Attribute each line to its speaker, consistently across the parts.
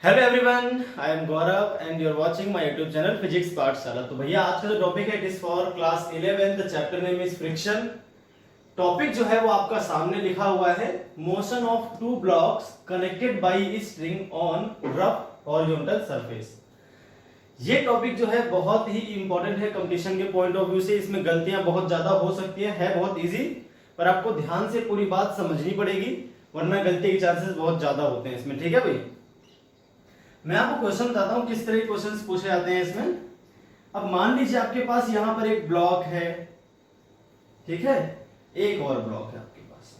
Speaker 1: Hello everyone, I am Gaurav and you are watching my YouTube channel physics Pathshala. तो भैया आज का जो टॉपिक है it is for class 11, the chapter name is friction. Topic जो है वो आपका सामने लिखा हुआ है, motion of two blocks connected by a string on rough horizontal surface. ये टॉपिक जो है बहुत ही इंपॉर्टेंट है कंपटीशन के पॉइंट ऑफ व्यू से। इसमें गलतियां बहुत ज्यादा हो सकती है बहुत इजी, पर आपको ध्यान से पूरी बात समझनी पड़ेगी, वरना गलती के चांसेस बहुत ज्यादा होते हैं इसमें। ठीक है भाई, मैं आपको क्वेश्चन बताता हूं किस तरह के क्वेश्चंस पूछे जाते हैं इसमें। अब मान लीजिए आपके पास यहां पर एक ब्लॉक है, ठीक है, एक और ब्लॉक है आपके पास।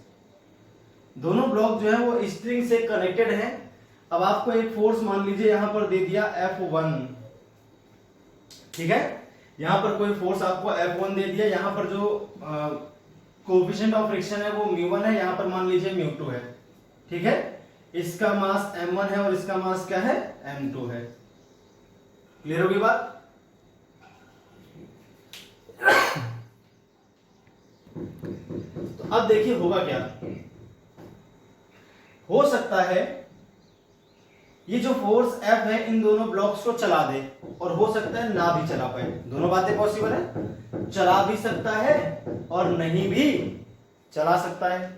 Speaker 1: दोनों ब्लॉक जो है वो स्ट्रिंग से कनेक्टेड हैं। अब आपको एक फोर्स मान लीजिए यहां पर दे दिया F1, ठीक है, यहां पर कोई फोर्स आपको F1 दे दिया। यहां पर जो कोएफिशिएंट ऑफ फ्रिक्शन है वो μ1 है, यहां पर मान लीजिए μ2 है, ठीक है। इसका मास m1 है और इसका मास क्या है, m2 है। क्लियर होगी बात? तो अब देखिए होगा क्या। हो सकता है ये जो फोर्स F है इन दोनों ब्लॉक्स को चला दे, और हो सकता है ना भी चला पाए। दोनों बातें पॉसिबल है, चला भी सकता है और नहीं भी चला सकता है।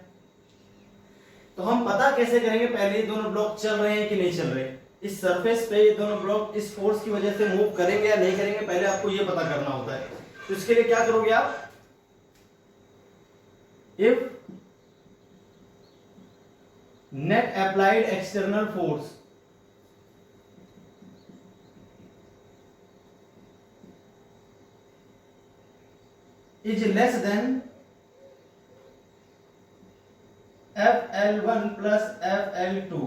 Speaker 1: तो हम पता कैसे करेंगे, पहले ये दोनों ब्लॉक चल रहे हैं कि नहीं चल रहे। इस सरफेस पे ये दोनों ब्लॉक इस फोर्स की वजह से मूव करेंगे या नहीं करेंगे, पहले आपको ये पता करना होता है। तो इसके लिए क्या करोगे आप, if net applied external force is less than FL1 plus FL2,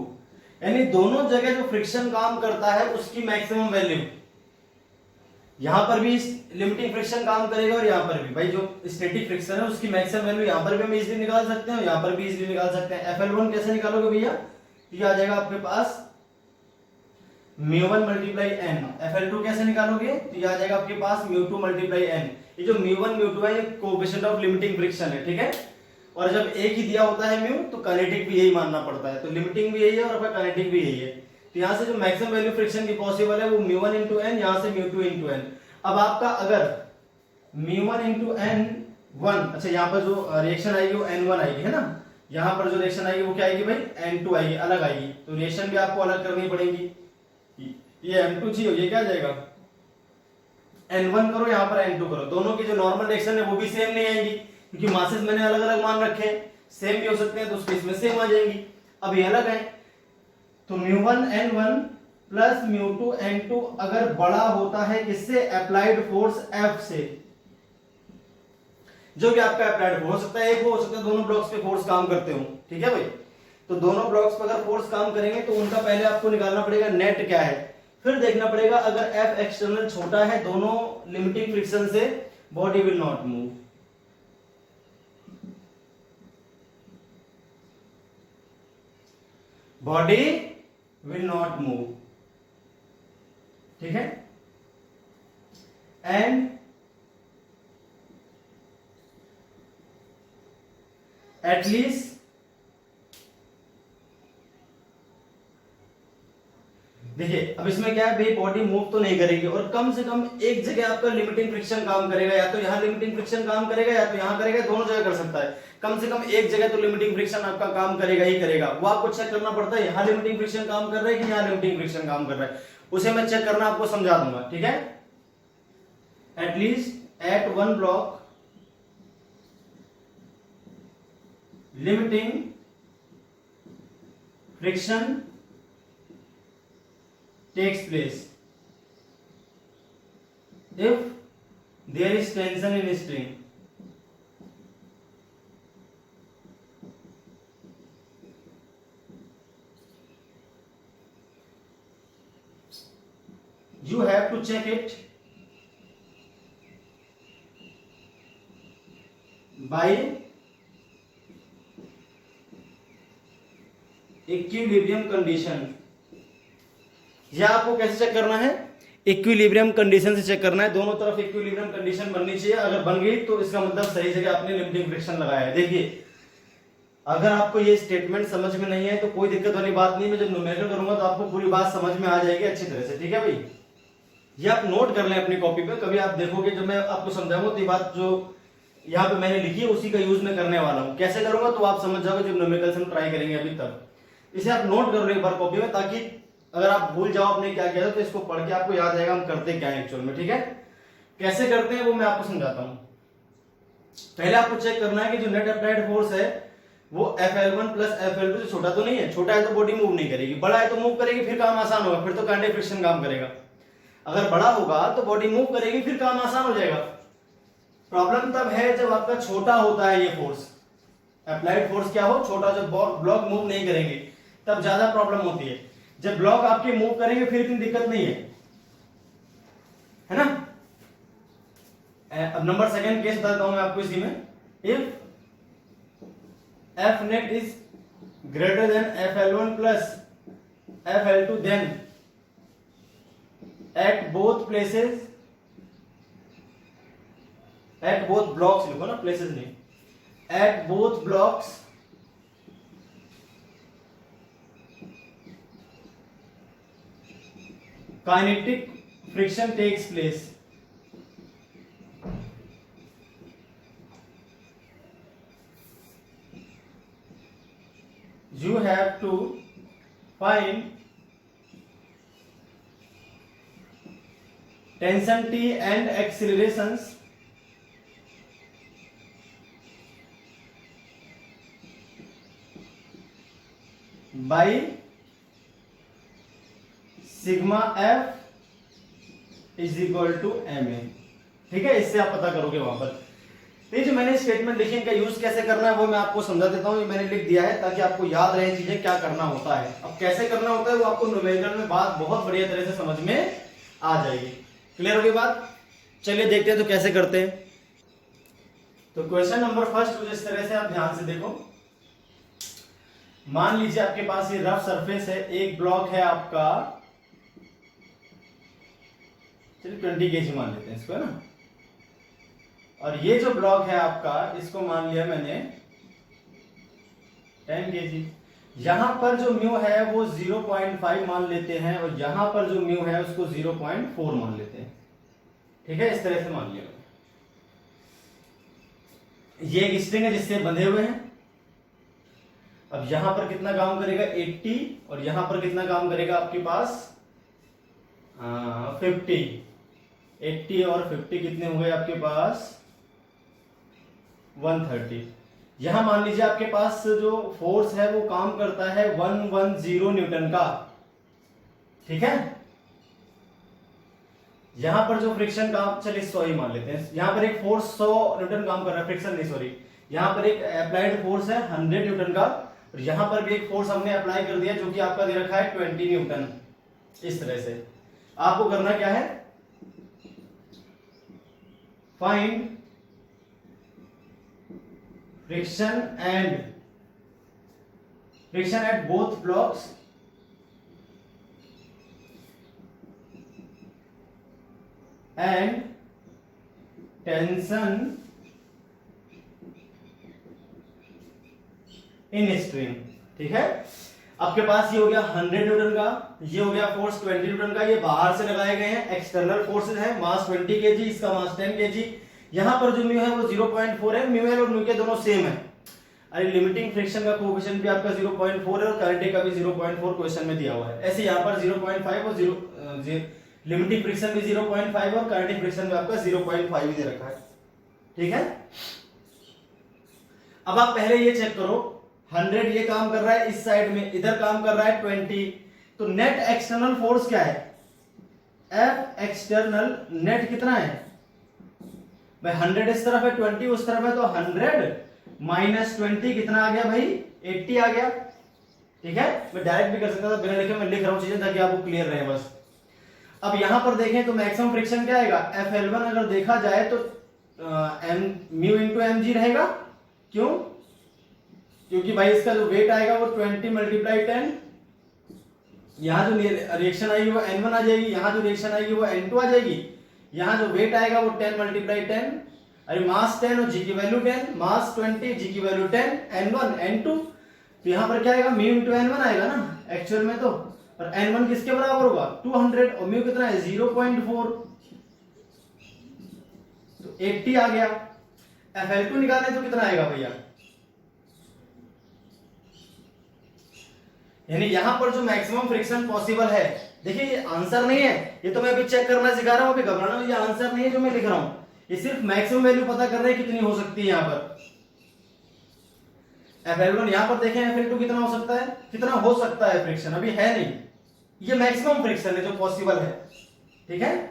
Speaker 1: यानी दोनों जगह जो फ्रिक्शन काम करता है उसकी मैक्सिमम वैल्यू, यहां पर भी लिमिटिंग फ्रिक्शन काम करेगा और यहां पर भी। भाई जो स्टैटिक फ्रिक्शन है उसकी मैक्सिमम वैल्यू यहां पर भी हम इजीली निकाल सकते हैं, यहां पर भी इजीली निकाल सकते हैं। FL1 कैसे निकालोगे भैया, ये आ जाएगा आपके पास μ1 मल्टीप्लाई n। FL2 कैसे निकालोगे, तो ये आ जाएगा आपके पास μ2 मल्टीप्लाई n। ये जो μ1 μ2 है ये कोएफिशिएंट ऑफ लिमिटिंग फ्रिक्शन है, ठीक है। और जब एक ही दिया होता है म्यू, तो काइनेटिक भी यही मानना पड़ता है। तो लिमिटिंग भी यही है और अपना काइनेटिक भी यही है। तो यहां से जो मैक्सिमम वैल्यू फ्रिक्शन की पॉसिबल है वो μ1 इंटू एन, यहां से μ2 इंटू एन। अब आपका अगर μ1 इंटू एन 1, अच्छा यहाँ पर जो रिएक्शन आएगी वो n1 आएगी, है ना। यहाँ पर जो रिएक्शन आएगी वो क्या आएगी भाई, n2 आएगी, अलग आएगी। तो रिएक्शन भी आपको अलग करनी पड़ेगी। ये m2 चाहिए, ये क्या जाएगा n1 करो, यहाँ पर n2 करो। दोनों की जो नॉर्मल रिएक्शन है वो भी सेम नहीं आएंगी, क्योंकि मासेस मैंने अलग अलग मान रखे हैं। सेम भी हो सकते हैं तो उसके इसमें सेम आ जाएंगी। अब ये अलग है, तो μ1 n1 प्लस μ2 n2 अगर बड़ा होता है किससे, अप्लाइड फोर्स F से, जो कि आपका अप्लाइड फोर्स हो सकता है, एक हो सकता है दोनों ब्लॉक्स पे फोर्स काम करते हो, ठीक है भाई। तो दोनों ब्लॉक्स पे अगर फोर्स काम करेंगे तो उनका पहले आपको निकालना पड़ेगा नेट क्या है, फिर देखना पड़ेगा अगर F एक्सटर्नल छोटा है दोनों लिमिटिंग फ्रिक्शन से, body will not move. Body will not move, ठीक है। एंड एटलीस्ट देखिए, अब इसमें क्या है भाई, बॉडी मूव तो नहीं करेगी और कम से कम एक जगह आपका लिमिटिंग फ्रिक्शन काम करेगा। या तो यहां लिमिटिंग फ्रिक्शन काम करेगा या तो यहां करेगा, दोनों जगह कर सकता है। कम से कम एक जगह तो लिमिटिंग फ्रिक्शन आपका काम करेगा ही करेगा। वो आपको चेक करना पड़ता है, यहां लिमिटिंग फ्रिक्शन काम कर रहा है कि यहां लिमिटिंग फ्रिक्शन काम कर रहा है, उसे मैं चेक करना आपको समझा दूंगा, ठीक है। At least at one block limiting friction takes place if there is tension in string. You have to check it by equilibrium condition। यह आपको कैसे चेक करना है, इक्विलिब्रियम कंडीशन से चेक करना है। दोनों तरफ इक्विलिब्रियम कंडीशन बननी चाहिए, अगर बन गई तो इसका मतलब सही जगह आपने लिमिटिंग फ्रिक्शन लगाया है। देखिए अगर आपको ये स्टेटमेंट समझ में नहीं है तो कोई दिक्कत वाली बात नहीं, मैं जब न्यूमेरिकल करूंगा तो आपको पूरी बात समझ में आ जाएगी अच्छी तरह से, ठीक है भाई। ये आप नोट कर लें अपनी कॉपी पे, कभी आप देखोगे जब मैं आपको समझाऊंगा तो ये बात जो यहाँ पे मैंने लिखी है उसी का यूज मैं करने वाला हूँ। कैसे करूंगा तो आप समझ जाओगे जब न्यूमेरिकल हम ट्राई करेंगे अभी तब। इसे आप नोट कर लो एक बार कॉपी में, ताकि अगर आप भूल जाओ आपने क्या किया था तो इसको पढ़ के आपको याद आएगा हम करते क्या है एक्चुअल में, ठीक है। कैसे करते हैं वो मैं आपको समझाता हूँ। पहले आपको चेक करना है कि जो नेट अप्लाइड फोर्स है वो Fl1 प्लस Fl2 से छोटा तो नहीं है। छोटा है तो बॉडी मूव नहीं करेगी, बड़ा है तो मूव करेगी, फिर काम आसान होगा, फिर तो कांटेक्ट फ्रिक्शन काम करेगा। अगर बड़ा होगा तो बॉडी मूव करेगी, फिर काम आसान हो जाएगा। प्रॉब्लम तब है जब आपका छोटा होता है ये फोर्स, अप्लाइड फोर्स क्या हो, छोटा, जब ब्लॉक मूव नहीं करेंगे तब ज्यादा प्रॉब्लम होती है। जब ब्लॉक आपके मूव करेंगे फिर इतनी दिक्कत नहीं है ना। अब नंबर सेकंड केस बताता हूं मैं आपको इसी में। If F net is greater than Fl1 plus Fl2 then at both places, at both blocks लिखो ना, places नहीं, at both blocks kinetic friction takes place. You have to find tension T and accelerations by sigma F is equal to ma, ठीक है। इससे आप पता करोगे वहां पर। तो ये जो मैंने स्टेटमेंट लिखी इनका यूज कैसे करना है वो मैं आपको समझा देता हूँ। ये मैंने लिख दिया है ताकि आपको याद रहे चीजें क्या करना होता है। अब कैसे करना होता है वो आपको न्यूमेरिकल में बात बहुत बढ़िया तरह से समझ में आ जाएगी। क्लियर होगी बात? चलिए देखते हैं तो कैसे करते हैं। तो क्वेश्चन नंबर फर्स्ट इस तरह से आप ध्यान से देखो। मान लीजिए आपके पास ये रफ सरफेस है, एक ब्लॉक है आपका, चलिए 20 kg मान लेते हैं इसको, है ना। और ये जो ब्लॉक है आपका इसको मान लिया मैंने 10 kg। यहां पर जो म्यू है वो 0.5 मान लेते हैं और यहां पर जो म्यू है उसको 0.4 मान लेते हैं, ठीक है। इस तरह से मान लिया। ये एक स्ट्रिंग है जिससे बंधे हुए हैं। अब यहां पर कितना काम करेगा 80 और यहां पर कितना काम करेगा आपके पास 50। 80 और 50 कितने हुए आपके पास 130। यहां मान लीजिए आपके पास जो फोर्स है वो काम करता है 110 न्यूटन का, ठीक है। यहां पर जो फ्रिक्शन काम, चलिए 100 ही मान लेते हैं। यहां पर एक फोर्स 100 न्यूटन काम कर रहा है, फ्रिक्शन नहीं सॉरी, यहां पर एक अप्लाइड फोर्स है 100 न्यूटन का और यहां पर भी एक फोर्स हमने अप्लाई कर दिया जो कि आपका दे रखा है 20 न्यूटन। इस तरह से आपको करना क्या है, find friction at both blocks and tension in string, ठीक है। आपके पास ये हो गया 100 न्यूटन का, ये हो गया फोर्स 20 न्यूटन का। ये बाहर से लगाए गए हैं, एक्सटर्नल फोर्सेस हैं, मास 20 kg, इसका मास 10 kg। यहां पर जो म्यू है वो 0.4 है। म्यू और म्यू के दोनों सेम है। अरे लिमिटिंग फ्रिक्शन का कोएफिशिएंट भी आपका 0.4 है और काइनेटिक का भी 0.4 क्वेश्चन में दिया हुआ है। ऐसे यहां पर 0.5 और लिमिटिंग फ्रिक्शन भी 0.5 और काइनेटिक फ्रिक्शन भी आपका 0.5 ही दे रखा है, ठीक है। अब आप पहले ये चेक करो, 100 ये काम कर रहा है इस साइड में, इधर काम कर रहा है 20, तो नेट एक्सटर्नल फोर्स क्या है, F एक्सटर्नल नेट कितना है भाई, 100 इस तरफ है 20 उस तरफ है, तो 100 माइनस 20 कितना आ गया भाई 80 आ गया, ठीक है। मैं डायरेक्ट भी कर सकता था बिना लिखे, मैं लिख रहा हूं चीजें ताकि आपको क्लियर रहे बस। अब यहां पर देखें तो मैक्सिमम फ्रिक्शन क्या आएगा, Fl1 अगर देखा जाए तो म्यू इंटू mg रहेगा। क्यों, क्योंकि भाई इसका जो वेट आएगा वो 20 मल्टीप्लाई 10, यहां जो रिएक्शन आएगी वो n1 आ जाएगी, यहां जो रिएक्शन आएगी वो n2 आ जाएगी, यहां जो वेट आएगा वो 10 मल्टीप्लाई 10, अरे मास 10 और जी की वैल्यू 10, मास 20, जी की वैल्यू 10, n1 n2, तो यहाँ पर क्या आएगा, म्यू इंटू n1 आएगा ना एक्चुअल में, तो और n1 किसके बराबर होगा 200, और म्यू कितना है 0.4, तो 80 आ गया। FL2 निकालें तो कितना आएगा भैया, यानी यहां पर जो मैक्सिमम फ्रिक्शन पॉसिबल है, देखिए ये आंसर नहीं है, ये तो मैं अभी चेक करना सिखा रहा हूं, अभी घबराना, ये आंसर नहीं है जो मैं लिख रहा हूं, ये सिर्फ मैक्सिमम वैल्यू पता कर रहे हैं कितनी हो सकती है यहां पर। FL1 यहां पर देखें, FL2 कितना हो सकता है, कितना हो सकता है फ्रिक्शन, अभी है नहीं, ये मैक्सिमम फ्रिक्शन है जो पॉसिबल है, ठीक है।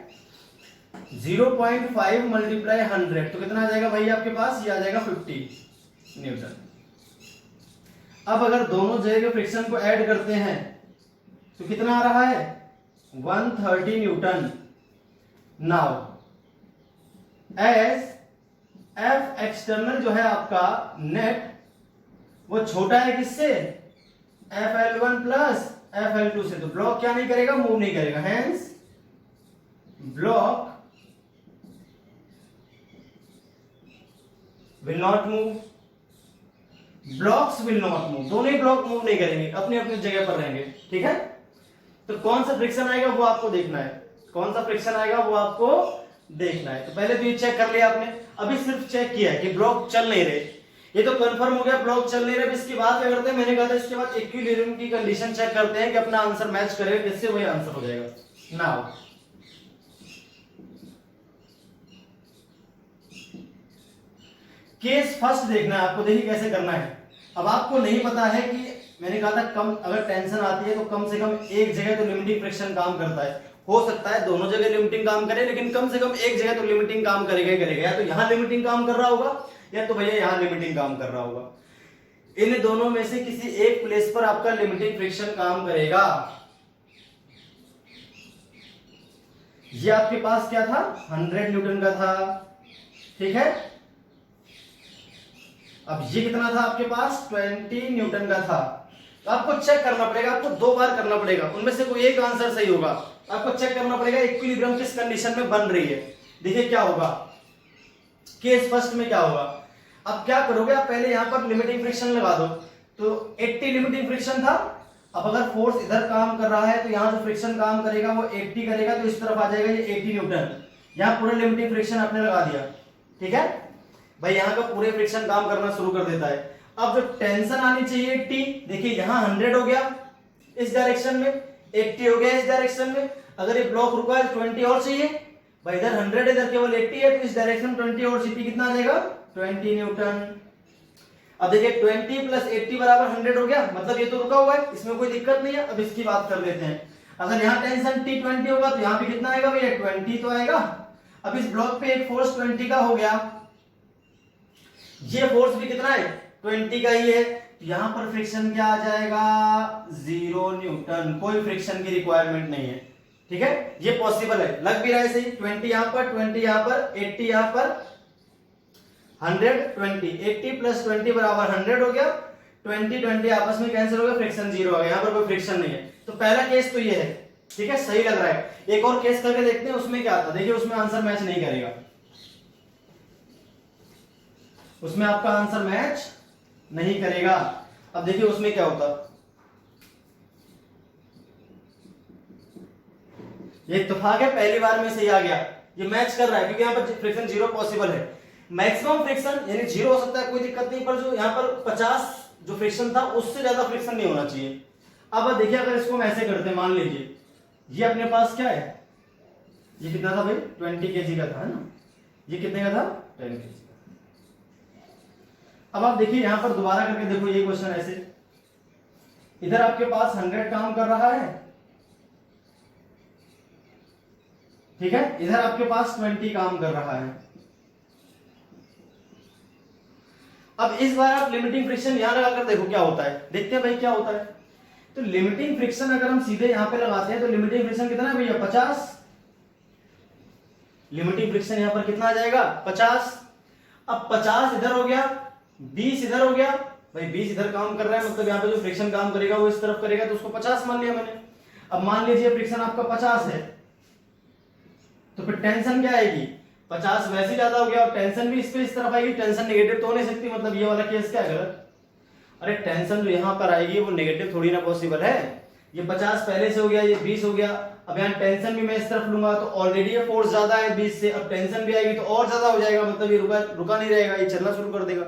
Speaker 1: 0.5 मल्टीप्लाई 100 तो कितना आ जाएगा भाई आपके पास, ये आ जाएगा 50 न्यूटन। अब अगर दोनों जगह के फ्रिक्शन को ऐड करते हैं तो कितना आ रहा है 130 newton. Now as F external जो है आपका नेट वो छोटा है किससे, FL1 प्लस FL2 से, तो ब्लॉक क्या नहीं करेगा, मूव नहीं करेगा, hence block will not move, blocks will not move, दोनों ही ब्लॉक मूव नहीं करेंगे, अपनी अपनी जगह पर रहेंगे, ठीक है। तो कौन सा फ्रिक्शन आएगा वो आपको देखना है, कौन सा फ्रिक्शन आएगा वो आपको देखना है। तो पहले तो ये चेक कर लिया आपने, अभी सिर्फ चेक किया है कि ब्लॉक चल नहीं रहे, ये तो कंफर्म हो गया ब्लॉक चल नहीं रहे। इसके बाद क्या करते हैं, मैंने कहा था इसके बाद इक्विलिब्रियम की कंडीशन चेक करते हैं कि अपना आंसर मैच करेगा किससे, वही आंसर हो जाएगा। नाउ केस फर्स्ट देखना है आपको, देखिए कैसे करना है। अब आपको नहीं पता है कि मैंने कहा था कम अगर टेंशन आती है तो कम से कम एक जगह तो लिमिटिंग फ्रिक्शन काम करता है, हो सकता है दोनों जगह लिमिटिंग काम करे, लेकिन कम से कम एक जगह तो लिमिटिंग काम करेगा ही करेगा, या तो यहां लिमिटिंग काम कर रहा होगा या तो भैया यहां लिमिटिंग काम कर रहा होगा, इन दोनों में से किसी एक प्लेस पर आपका लिमिटिंग फ्रिक्शन काम करेगा। ये आपके पास क्या था 100 न्यूटन का था, ठीक है। अब ये कितना था आपके पास 20 न्यूटन का था। तो आपको चेक करना पड़ेगा, आपको दो बार करना पड़ेगा, उनमें से कोई एक आंसर सही होगा, आपको चेक करना पड़ेगा इक्विलिब्रियम किस कंडीशन में बन रही है। देखिए क्या होगा, केस फर्स्ट में क्या होगा, अब क्या करोगे आप पहले यहां पर लिमिटिंग फ्रिक्शन लगा दो, तो 80 लिमिटिंग फ्रिक्शन था। अब अगर फोर्स इधर काम कर रहा है तो यहां जो फ्रिक्शन काम करेगा वो 80 करेगा, तो इस तरफ आ जाएगा ये 80 न्यूटन, यहां पूरा लिमिटिंग फ्रिक्शन आपने लगा दिया, ठीक है भाई, यहां का पूरे फ्रिक्शन काम करना शुरू कर देता है। अब जो टेंशन आनी चाहिए 80, देखिए यहां 100 हो गया इस डायरेक्शन में, 80 हो गया इस डायरेक्शन में, अगर ये ब्लॉक रुका है 20 और चाहिए भाई, इधर 100 इधर केवल 80 है, तो इस डायरेक्शन 20 और CP कितना आ जाएगा 20 न्यूटन। अब देखिए 20 प्लस 80 बराबर 100 हो गया, मतलब ये तो रुका हुआ है, इसमें कोई दिक्कत नहीं है। अब इसकी बात कर लेते हैं, अगर यहाँ टेंशन T20 होगा तो यहाँ पे कितना आएगा भैया 20 तो आएगा। अब इस ब्लॉक पे एक फोर्स 20 का हो गया, ये फोर्स भी कितना है 20 का ही है, तो यहां पर फ्रिक्शन क्या आ जाएगा 0 न्यूटन, कोई फ्रिक्शन की रिक्वायरमेंट नहीं है, ठीक है। ये पॉसिबल है, लग भी रहा है सही, 20 यहां पर 20 यहां पर 80 यहां पर 100 20 80 प्लस 20 बराबर 100 हो गया, 20 20 आपस में कैंसिल हो गया, फ्रिक्शन 0 आ गया, यहां पर कोई फ्रिक्शन नहीं है। तो पहला केस तो ये है, ठीक है, सही लग रहा है। एक और केस करके देखते हैं उसमें क्या आता है, देखिए उसमें आंसर मैच नहीं करेगा, उसमें आपका आंसर मैच नहीं करेगा। अब देखिए उसमें क्या होता, ये इत्तेफाक है पहली बार में सही आ गया, ये मैच कर रहा है क्योंकि यहाँ पर फ्रिक्शन 0 पॉसिबल है। मैक्सिमम फ्रिक्शन यानी 0 हो सकता है, कोई दिक्कत नहीं, पर जो यहाँ पर 50 जो फ्रिक्शन था उससे ज्यादा फ्रिक्शन नहीं होना चाहिए। अब देखिए अगर इसको हम ऐसे करते हैं, मान लीजिए ये अपने पास क्या है, ये कितना था भाई 20 kg का था, है ना, ये कितने का था 10 kg। अब आप देखिए यहां पर दोबारा करके देखो ये क्वेश्चन ऐसे, इधर आपके पास 100 काम कर रहा है, ठीक है, इधर आपके पास 20 काम कर रहा है। अब इस बार आप लिमिटिंग फ्रिक्शन यहां लगाकर देखो क्या होता है, देखते हैं भाई क्या होता है। तो लिमिटिंग फ्रिक्शन अगर हम सीधे यहां पे लगाते हैं तो लिमिटिंग फ्रिक्शन कितना है भैया 50, लिमिटिंग फ्रिक्शन यहां पर कितना आ जाएगा 50। अब 50 इधर हो गया, 20 इधर हो गया, भाई 20 इधर काम कर रहा है, मतलब यहाँ पे जो फ्रिक्शन काम करेगा वो इस तरफ करेगा, तो उसको 50 मान लिया मैंने। अब मान लीजिए फ्रिक्शन आपका 50 है, तो फिर टेंशन क्या आएगी 50 वैसे ही ज्यादा हो गया और टेंशन भी इस पे इस तरफ आएगी, टेंशन नेगेटिव तो हो नहीं सकती, मतलब ये वाला केस क्या है गलत। अरे टेंशन जो यहाँ पर आएगी वो नेगेटिव थोड़ी ना पॉसिबल है। ये 50 पहले से हो गया, ये 20 हो गया, अब यहाँ टेंशन भी मैं इस तरफ लूंगा तो ऑलरेडी ये फोर्स ज्यादा है 20 से, अब टेंशन भी आएगी तो और ज्यादा हो जाएगा, मतलब ये रुका नहीं रहेगा, ये चलना शुरू कर देगा,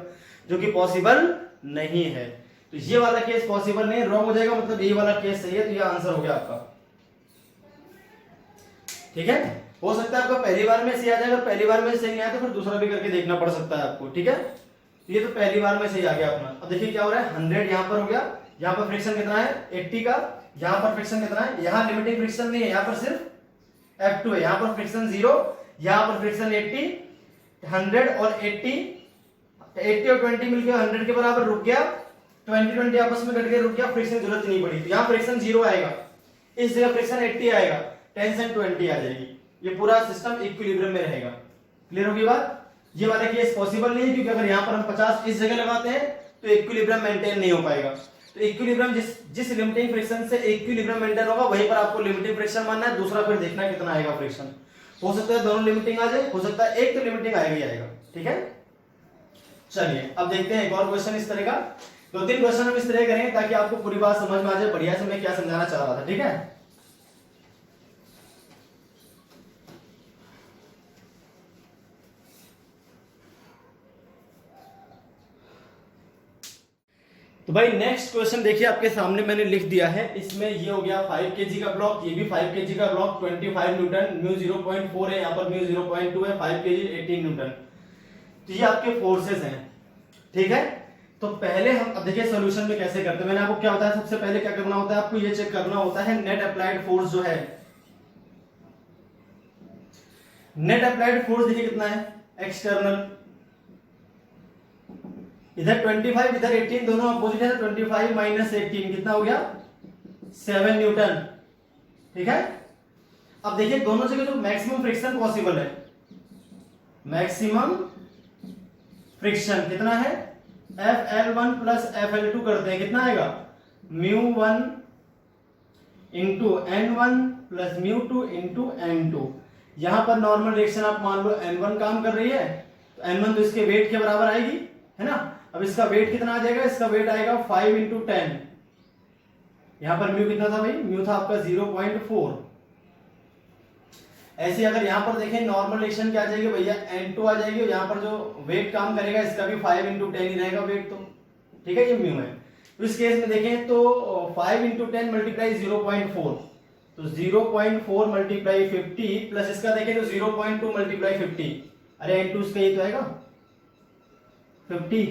Speaker 1: जो कि पॉसिबल नहीं है। तो ये वाला केस पॉसिबल नहीं है, रॉन्ग हो जाएगा, मतलब ये वाला केस सही है, तो ये आंसर हो गया आपका। ठीक है, हो सकता है आपका पहली बार में सही आ जाएगा, पहली बार में सही नहीं आया तो फिर दूसरा भी करके देखना पड़ सकता है आपको। ठीक है, ये तो पहली बार में सही आ गया अपना। अब देखिए क्या हो रहा है, 100 यहाँ पर हो गया, यहाँ पर फ्रिक्शन कितना है 80 का, यहाँ पर फ्रिक्शन कितना है, यहाँ लिमिटिंग फ्रिक्शन नहीं है, यहाँ पर सिर्फ F2 है, यहाँ पर फ्रिक्शन 0, यहाँ पर फ्रिक्शन 80, 100 और 80 और 20 मिलकर 100 के बराबर रुक गया, 20 आपस में कट के रुक गया, फ्रिक्शन की जरूरत नहीं पड़ी, तो यहाँ फ्रिक्शन 0 आएगा, इस जगह फ्रिक्शन 80 आएगा, टेंशन 20 आ जाएगी, ये पूरा सिस्टम इक्विलिब्रियम में रहेगा। क्लियर होगी बात। ये वाला केस पॉसिबल नहीं है, क्योंकि अगर यहाँ पर हम 50 इस जगह लगाते हैं तो इक्विलिब्रियम मेंटेन नहीं हो पाएगा। तो इक्विलिब्रियम जिस लिमिटिंग फ्रिक्शन से इक्विलिब्रियम मेंटेन होगा वहीं पर आपको लिमिटिंग फ्रिक्शन मानना है, दूसरा फिर देखना है कितना आएगा फ्रिक्शन। हो सकता है दोनों लिमिटिंग आ जाए, हो सकता है एक तो लिमिटिंग आएगा ही आएगा। ठीक है, चलिए अब देखते हैं एक और क्वेश्चन इस तरह का। 2-3 क्वेश्चन हम इस तरह करेंगे ताकि आपको पूरी बात समझ में आ जाए बढ़िया से मैं क्या समझाना चाह रहा था। ठीक है, तो भाई नेक्स्ट क्वेश्चन देखिए आपके सामने मैंने लिख दिया है, इसमें ये हो गया 5 kg का ब्लॉक, ये भी 5 kg का ब्लॉक, 25 न्यूटन, म्यू 0.4 है, यहाँ पर म्यू 0.2 है, 5 kg 18 न्यूटन। तो ये आपके फोर्सेस हैं। ठीक है, तो पहले हम अब देखिए सॉल्यूशन में कैसे करते हैं। मैंने आपको क्या बताया, सबसे पहले क्या करना होता है, आपको ये चेक करना होता है नेट अप्लाइड फोर्स जो है, नेट अप्लाइड फोर्स देखिए कितना है एक्सटर्नल, इधर 25 इधर 18 दोनों अपोजिट है, 25 माइनस 18 कितना हो गया 7 न्यूटन। ठीक है, अब देखिए दोनों जगह जो मैक्सिमम फ्रिक्शन पॉसिबल है, मैक्सिमम फ्रिक्शन कितना है FL1 प्लस FL2 करते हैं, कितना आएगा μ1 into N1 plus μ2 into N2। यहां पर नॉर्मल रिएक्शन आप मान लो N1 काम कर रही है तो N1 तो इसके वेट के बराबर आएगी, है ना। अब इसका वेट कितना आ जाएगा, इसका वेट आएगा 5 इंटू 10। यहां पर म्यू कितना था भाई, म्यू था आपका 0.4। ऐसे अगर यहां पर देखें नॉर्मल रिएक्शन क्या आ जाएगी भैया N2 आ जाएगी, और यहां पर जो वेट काम करेगा इसका भी 5 इंटू 10 ही रहेगा वेट, तो ठीक है ये म्यू है। तो इस केस में देखें तो 5 इंटू 10 मल्टीप्लाई 0.4, तो 0.4 मल्टीप्लाई 50 प्लस इसका देखें तो 0.2 मल्टीप्लाई 50, अरे N2 इसका ये तो आएगा 50,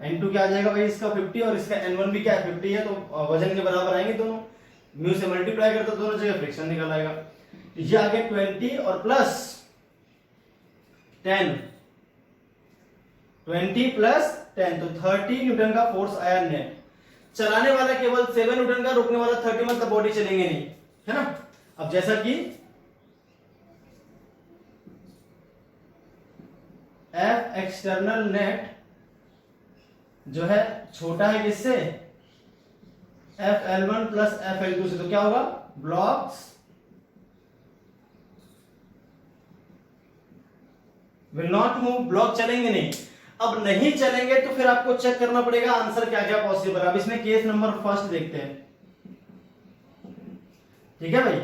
Speaker 1: N2 क्या आ जाएगा भाई इसका 50 और इसका N1 भी क्या है 50 है, तो वजन के बराबर आएंगे दोनों, म्यू से मल्टीप्लाई करते दोनों जगह फ्रिक्शन निकल आएगा। तो ये आगे 20 और प्लस 10, 20 प्लस 10 तो 30 न्यूटन का फोर्स आया नेट। चलाने वाला केवल 7 न्यूटन का, रुकने वाला 30, मतलब बॉडी चलेंगे नहीं, है ना। अब जैसा कि F एक्सटर्नल नेट जो है छोटा है किससे FL1 प्लस FL2 से, तो क्या होगा blocks will not move, block चलेंगे नहीं। अब नहीं चलेंगे तो फिर आपको चेक करना पड़ेगा आंसर क्या क्या पॉसिबल है। अब इसमें केस नंबर फर्स्ट देखते हैं। ठीक है भाई,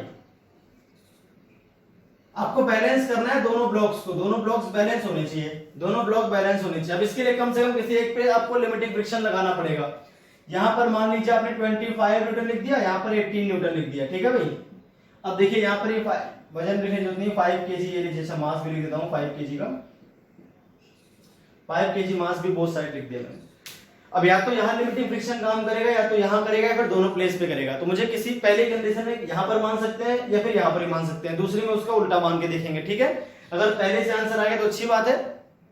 Speaker 1: आपको बैलेंस करना है दोनों ब्लॉक्स को, दोनों ब्लॉक्स बैलेंस होने चाहिए, दोनों ब्लॉक बैलेंस होने चाहिए। अब इसके लिए कम से कम किसी एक पे आपको लिमिटिंग फ्रिक्शन लगाना पड़ेगा। यहां पर मान लीजिए आपने 25 न्यूटन लिख दिया, यहां पर 18 न्यूटन लिख दिया। ठीक है भाई, अब देखिए यहां पर ये वजन लिखने की जरूरत नहीं, 5 kg ये लीजिए, जैसा मास भी लिख देता हूं 5 kg का, 5 kg मास भी बोथ साइड लिख दिया मैंने। अब या तो यहां लिमिटिंग फ्रिक्शन काम करेगा या तो यहां करेगा या फिर दोनों प्लेस पे करेगा। तो मुझे किसी पहले कंडीशन में यहां पर मान सकते हैं या फिर यहां पर ही मान सकते हैं, दूसरी में उसका उल्टा मान के देखेंगे। ठीक है, अगर पहले से आंसर आ गया तो अच्छी बात है,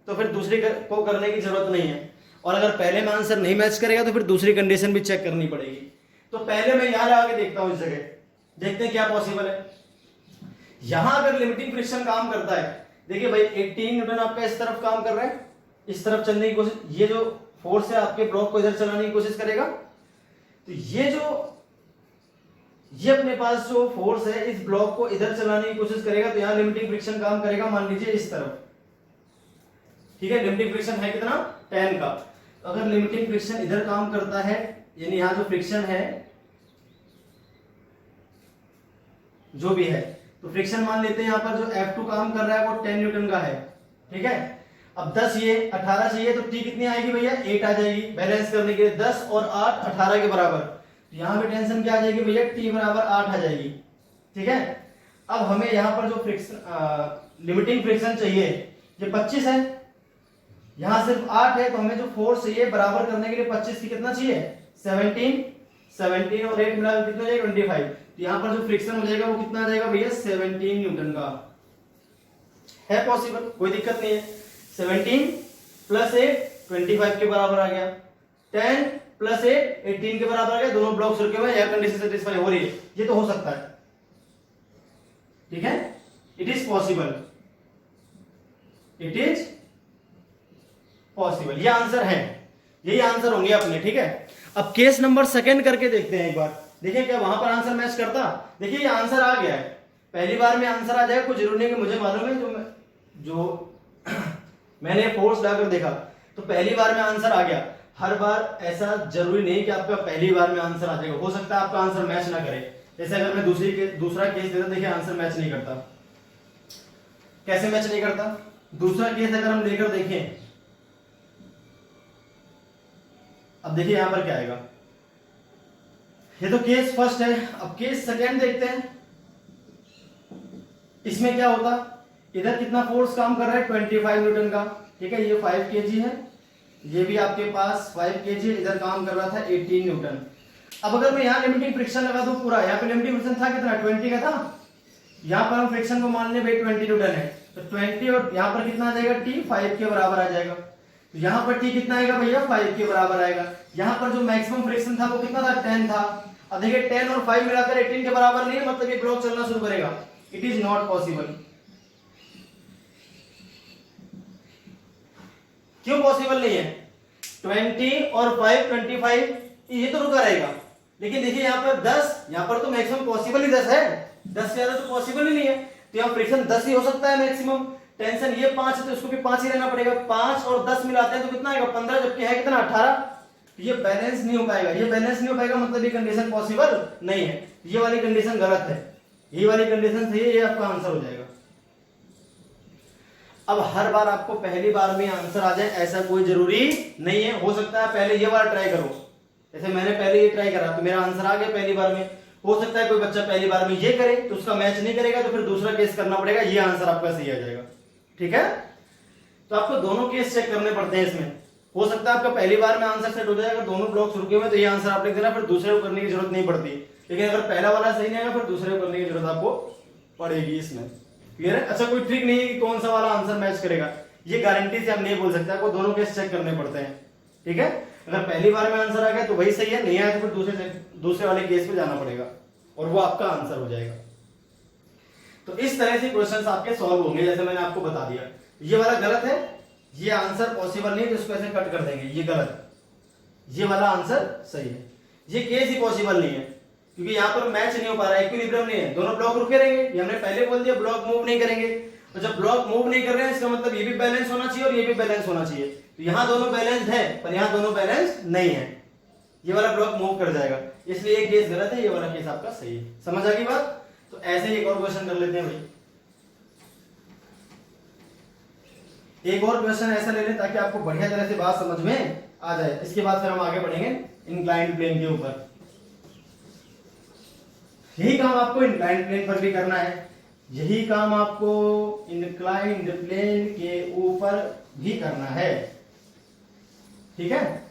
Speaker 1: तो फिर दूसरी को करने की जरूरत नहीं है। और अगर पहले में आंसर नहीं मैच करेगा तो फिर दूसरी कंडीशन भी चेक करनी पड़ेगी। तो पहले मैं यहां लगा के देखता हूं, इस जगह देखते हैं क्या पॉसिबल है। यहां अगर लिमिटिंग फ्रिक्शन काम करता है, देखिए भाई 18 न्यूटन आपका इस तरफ काम कर रहा है, इस तरफ चलने की कोशिश, ये जो फोर्स है आपके ब्लॉक को इधर चलाने की कोशिश करेगा, तो ये अपने पास जो फोर्स है इस ब्लॉक को इधर चलाने की कोशिश करेगा तो यहाँ लिमिटिंग फ्रिक्शन काम करेगा, मान लीजिए इस तरफ, ठीक है। लिमिटिंग फ्रिक्शन है कितना, 10 का। तो अगर लिमिटिंग फ्रिक्शन इधर काम करता है, यानी यहाँ जो फ्रिक्शन है जो भी है, तो फ्रिक्शन मान लेते हैं यहाँ पर जो F2 काम कर रहा है वो 10 न्यूटन का है, ठीक है। अब 10 ये 18 चाहिए तो T कितनी आएगी भैया, 8 आ जाएगी। बैलेंस करने के लिए 10 और 8 18 के बराबर, तो यहाँ पे टेंशन क्या आ जाएगी भैया, T बराबर 8 आ जाएगी, ठीक है। अब हमें यहाँ पर जो फ्रिक्शन लिमिटिंग फ्रिक्शन चाहिए ये 25 है, यहाँ सिर्फ 8 है, तो हमें जो फोर्स चाहिए बराबर करने के लिए 25 की कितना चाहिए, 17 और 8 मिला कितना जाएगा, 25। तो यहाँ पर जो फ्रिक्शन हो जाएगा वो कितना आ जाएगा भैया, 17 न्यूटन का है। पॉसिबल, कोई दिक्कत नहीं है। 17 प्लस 8 25 के बराबर आ गया, 10 प्लस 8 18 के बराबर आ गया। दोनों ब्लॉक्स रुके हुए, एयर कंडीशन सेटिस्फाई हो रही है, ये तो हो सकता है, ठीक है। It is possible, it is possible, ये आंसर है, यही आंसर होंगे अपने, ठीक है। अब केस नंबर सेकंड करके देखते हैं एक बार, देखिए क्या वहां पर आंसर मैच करता। देखिए ये आंसर आ गया है, पहली बार में आंसर आ जाएगा, कुछ जरूरी नहीं कि मुझे मालूम है, जो मैंने फोर्स लगाकर देखा तो पहली बार में आंसर आ गया। हर बार ऐसा जरूरी नहीं कि आपका पहली बार में आंसर आ जाएगा, हो सकता है आपका आंसर मैच ना करे। जैसे अगर मैं दूसरा केस देता, देखिए आंसर मैच नहीं करता। कैसे मैच नहीं करता, दूसरा केस अगर हम लेकर देखें, अब देखिए यहां पर क्या आएगा, ये तो केस फर्स्ट है। अब केस सेकेंड देखते हैं, इसमें क्या होता, इधर कितना फोर्स काम कर रहा है, 25 न्यूटन का, ठीक है। ये 5 केजी है, ये भी आपके पास 5 केजी, इधर काम कर रहा था 18 न्यूटन। अब अगर मैं यहाँ लिमिटिंग फ्रिक्शन लगा दूं पूरा, यहाँ पे लिमिटिंग फ्रिक्शन था कितना, 20 का था, यहाँ पर हम फ्रिक्शन को मान लें भाई 20 न्यूटन है, तो 20 और यहाँ पर कितना आ जाएगा, T 5 के बराबर आ जाएगा। तो यहाँ पर T कितना आएगा भैया, 5 के बराबर आएगा। यहाँ पर जो मैक्सिमम फ्रिक्शन था वो कितना था, 10 था। अब देखिए 10 और 5 मिलाकर 18 के बराबर नहीं है, मतलब ये ब्लॉक चलना शुरू करेगा। It is not possible. क्यों पॉसिबल नहीं है, 20 और 5 25, ये तो रुका रहेगा। लेकिन देखिए यहाँ पर 10, यहाँ पर तो मैक्सिमम पॉसिबल ही 10 है, 10 से ज्यादा तो पॉसिबल ही नहीं है। तो यहाँ फ्रिक्शन 10 ही हो सकता है मैक्सिमम। टेंशन ये 5 है तो उसको भी 5 ही रहना पड़ेगा। 5 और 10 मिलाते हैं तो कितना आएगा, 15, जबकि है कितना, 18। ये बैलेंस नहीं हो पाएगा, ये बैलेंस नहीं हो पाएगा, मतलब ये कंडीशन पॉसिबल नहीं है। ये वाली कंडीशन गलत है, ये वाली कंडीशन सही है, ये आपका आंसर हो जाएगा। अब हर बार आपको पहली बार में आंसर आ जाए ऐसा कोई जरूरी नहीं है। हो सकता है पहले ये वाला ट्राई करो, जैसे मैंने पहले ये ट्राई करा तो मेरा आंसर आ गया पहली बार में। हो सकता है कोई बच्चा पहली बार में ये करे तो उसका मैच नहीं करेगा, तो फिर दूसरा केस करना पड़ेगा, ये आंसर आपका सही आ जाएगा, ठीक है। तो आपको दोनों केस चेक करने पड़ते हैं इसमें। हो सकता है आपका पहली बार में आंसर सेट हो जाएगा, दोनों ब्लॉक्स रुके हुए तो ये आंसर आप लिख देना, फिर दूसरे को करने की जरूरत नहीं पड़ती। लेकिन अगर पहला वाला सही नहीं आएगा फिर दूसरे को करने की जरूरत आपको पड़ेगी इसमें, क्लियर है। अच्छा, कोई ट्रिक नहीं है कि कौन सा वाला आंसर मैच करेगा, ये गारंटी से हम नहीं बोल सकते, आपको दोनों केस चेक करने पड़ते हैं, ठीक है। अगर पहली बार में आंसर आ गया तो वही सही है, नहीं आया तो फिर दूसरे वाले केस पे जाना पड़ेगा और वो आपका आंसर हो जाएगा। तो इस तरह से क्वेश्चंस आपके सॉल्व होंगे, जैसे मैंने आपको बता दिया। ये वाला गलत है, ये आंसर पॉसिबल नहीं, तो इसको ऐसे कट कर देंगे, ये गलत, ये वाला आंसर सही है। ये केस ही पॉसिबल नहीं है क्योंकि यहाँ पर मैच नहीं हो पा रहा है, इक्विलिब्रियम नहीं है, दोनों ब्लॉक रुके रहेंगे। ये हमने पहले बोल दिया, ब्लॉक मूव नहीं करेंगे। तो जब ब्लॉक मूव नहीं कर रहे हैं इसका मतलब ये भी बैलेंस होना चाहिए और ये भी बैलेंस होना चाहिए। तो यहाँ दोनों बैलेंस है पर यहाँ दोनों बैलेंस नहीं है, ये वाला ब्लॉक मूव कर जाएगा, इसलिए ये केस गलत है, ये वाला केस आपका सही है। समझ आ गई बात। तो ऐसे ही एक और क्वेश्चन कर लेते हैं भाई, एक और क्वेश्चन ऐसा ले लें ताकि आपको बढ़िया तरह से बात समझ में आ जाए। इसके बाद फिर हम आगे बढ़ेंगे इंक्लाइंड प्लेन के ऊपर। यही काम आपको इंक्लाइंड प्लेन पर भी करना है, यही काम आपको इंक्लाइंड प्लेन के ऊपर भी करना है, ठीक है।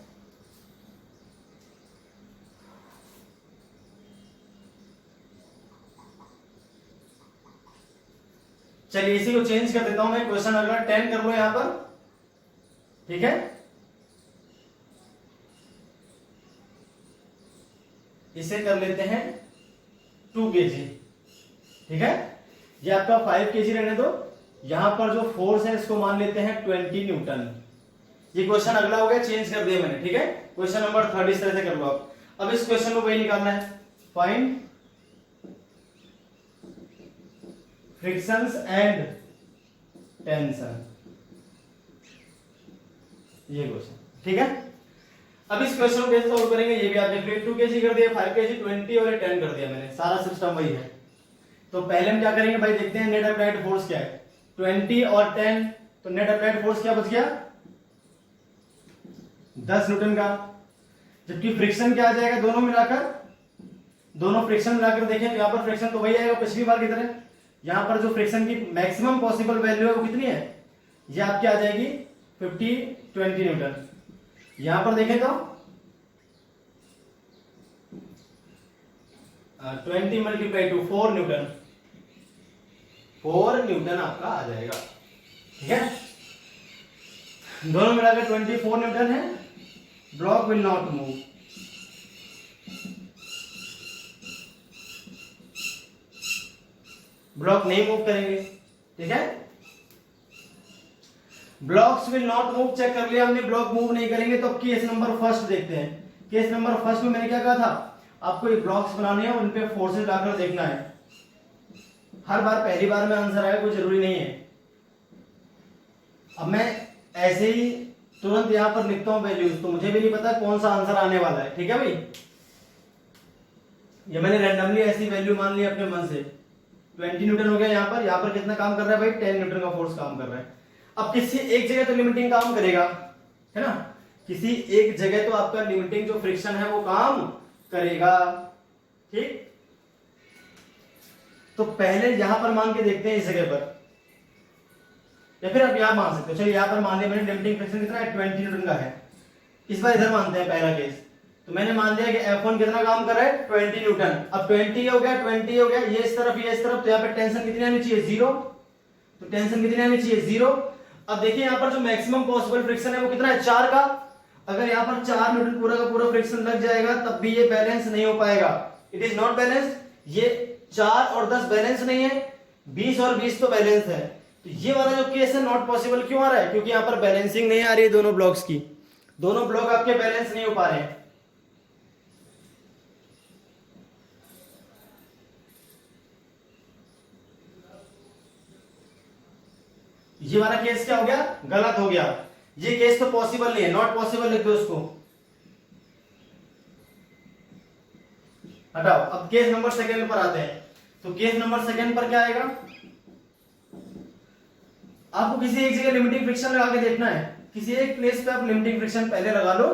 Speaker 1: चलिए इसी को चेंज कर देता हूं मैं, क्वेश्चन अगला 10 कर लो यहां पर, ठीक है। इसे कर लेते हैं 2 kg, ठीक है। ये आपका 5 kg रहने दो, यहां पर जो फोर्स है इसको मान लेते हैं 20 न्यूटन। ये क्वेश्चन अगला हो गया, चेंज कर दिया मैंने, ठीक है। क्वेश्चन नंबर 3 इस तरह से कर लो आप। अब इस क्वेश्चन को वही निकालना है, फाइंड फ्रिक्शंस एंड टेंशन, ये क्वेश्चन, ठीक है। अब इस क्वेश्चन को कैसे सॉल्व करेंगे ये भी आप देख लीजिए। 2 kg कर दिया, 5 kg, 20 और 10 कर दिया मैंने, सारा सिस्टम वही है। तो पहले हम क्या करेंगे भाई, देखते हैं नेट अप्लाइड फोर्स क्या है। 20 और 10, तो नेट अप्लाइड फोर्स क्या बच गया, 10 न्यूटन का। जबकि फ्रिक्शन क्या आ जाएगा, दोनों मिलाकर, दोनों फ्रिक्शन मिलाकर देखें तो यहाँ पर फ्रिक्शन तो वही आएगा पिछली बार की तरह। यहाँ पर जो फ्रिक्शन की मैक्सिमम पॉसिबल वैल्यू है वो कितनी है, ये आपकी आ जाएगी 50-20 न्यूटन। यहां पर देखें तो 20 मल्टीप्लाई टू 4 न्यूटन, 4 न्यूटन आपका आ जाएगा, ठीक है। दोनों मिलाकर 24 न्यूटन है। Block will not move, block नहीं मूव करेंगे, ठीक है। Blocks will not move check कर लिया हमने, ब्लॉक मूव नहीं करेंगे। तो केस नंबर फर्स्ट देखते हैं। केस नंबर फर्स्ट में मैंने क्या कहा था, आपको ये ब्लॉक्स बनाने हैं, उन पे फोर्सेस लाकर देखना है। हर बार पहली बार में आंसर आएगा कोई जरूरी नहीं है। अब मैं ऐसे ही तुरंत यहां पर लिखता हूं वैल्यूज, तो मुझे भी नहीं पता कौन सा आंसर आने वाला है, ठीक है भाई। ये मैंने रैंडमली ऐसी वैल्यू मान ली अपने मन से। 20 न्यूटन हो गया यहाँ पर कितना काम कर रहा है भाई, 10 न्यूटन का फोर्स काम कर रहा है। अब किसी एक जगह तो लिमिटिंग काम करेगा, है ना, किसी एक जगह तो आपका लिमिटिंग जो फ्रिक्शन है वो काम करेगा, ठीक। तो पहले यहां पर मान के देखते हैं इस जगह पर, या फिर आप यहां मान सकते हो। चलिए यहां पर मान लिया मैंने, लिमिटिंग फ्रिक्शन कितना है, 20 न्यूटन का है। इस बार इधर मानते हैं पहला केस। तो मैंने मान लिया कि F1 कितना काम कर रहा है, 20 न्यूटन। अब 20 हो गया, 20 हो गया, ये इस तरफ, ये इस तरफ, तो यहाँ पे टेंशन कितनी आनी चाहिए, 0। तो टेंशन कितनी आनी चाहिए, 0। अब देखिए यहाँ पर जो मैक्सिमम पॉसिबल फ्रिक्शन है वो कितना है, 4 का। अगर यहाँ पर 4 न्यूटन पूरा का पूरा फ्रिक्शन लग जाएगा तब भी ये बैलेंस नहीं हो पाएगा, इट इज नॉट बैलेंस। ये 4 और 10 बैलेंस नहीं है, 20 और 20 तो बैलेंस है। तो ये वाला जो केस है नॉट पॉसिबल क्यों आ रहा है, क्योंकि यहाँ पर बैलेंसिंग नहीं आ रही है दोनों ब्लॉक्स की, दोनों ब्लॉक आपके बैलेंस नहीं हो पा रहे हैं। ये वाला केस क्या हो गया, गलत हो गया। ये केस तो पॉसिबल नहीं है, नॉट पॉसिबल लिख दो उसको, हटाओ। अब केस नंबर सेकंड पर आते हैं। तो केस नंबर सेकंड पर क्या आएगा, आपको किसी एक जगह लिमिटिंग फ्रिक्शन लगा के देखना है। किसी एक प्लेस पे आप लिमिटिंग फ्रिक्शन पहले लगा लो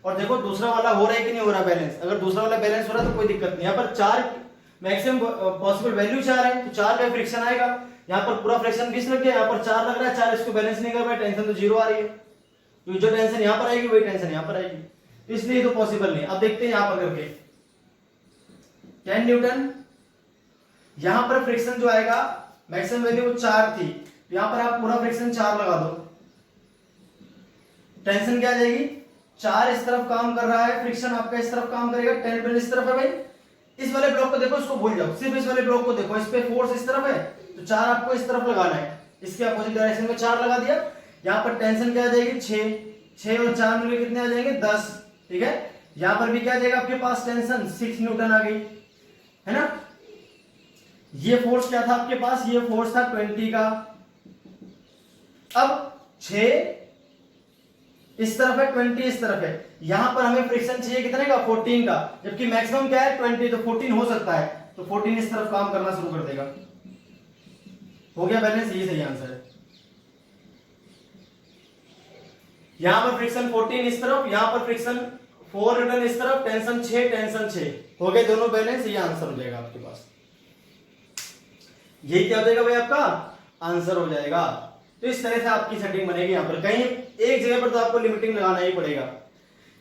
Speaker 1: और देखो दूसरा वाला हो रहा है कि नहीं हो रहा बैलेंस। अगर दूसरा वाला बैलेंस हो रहा है तो कोई दिक्कत नहीं। यहाँ पर 4 मैक्सिमम पॉसिबल वैल्यू 4 है, तो 4 पे फ्रिक्शन आएगा। यहाँ पर पूरा फ्रिक्शन 20 लग गया, यहाँ पर 4 लग रहा है, 4 इसको बैलेंस नहीं कर रहा है, टेंशन तो 0 आ रही है। तो जो टेंशन यहाँ पर आएगी वही टेंशन यहाँ पर आएगी, तो इसलिए तो पॉसिबल नहीं। अब देखते हैं यहाँ पर करके 10 न्यूटन, यहां पर फ्रिक्शन जो आएगा मैक्सिमम वैल्यू 4 थी, तो यहां पर आप पूरा फ्रिक्शन 4 लगा दो। टेंशन क्या आ जाएगी, 4 इस तरफ काम कर रहा है, फ्रिक्शन आपका इस तरफ काम करेगा, 10 न्यूटन इस तरफ है भाई। इस वाले ब्लॉक को देखो, इसको भूल जाओ, सिर्फ इस वाले ब्लॉक को देखो, इस पे फोर्स इस तरफ है, तो 4 आपको इस तरफ लगाना है, इसके अपोजिट डायरेक्शन में 4 लगा दिया। यहां पर टेंशन क्या आ जाएगी, 6 और 4 मिलकर कितने आ जाएंगे, 10, ठीक है। यहां पर भी क्या आ जाएगा आपके पास, टेंशन 6 न्यूटन आ गई, है ना। ये फोर्स क्या था आपके पास, ये फोर्स था 20 का। अब 6 इस तरफ है, 20 इस तरफ है, यहां पर हमें फ्रिक्शन चाहिए कितने का, 14 का, जबकि मैक्सिमम क्या है 20, तो 14 हो सकता है, तो 14 इस तरफ काम करना शुरू कर देगा। हो गया बैलेंस, ये सही आंसर है। यहां पर फ्रिक्शन 14 इस तरफ, यहां पर फ्रिक्शन 4 न्यूटन इस तरफ, टेंशन 6, टेंशन 6, हो गए दोनों बैलेंस, ये आंसर हो जाएगा आपके पास। यही क्या हो जाएगा भाई, आपका आंसर हो जाएगा। तो इस तरह से आपकी सेटिंग बनेगी। यहां पर कहीं एक जगह पर तो आपको लिमिटिंग लगाना ही पड़ेगा,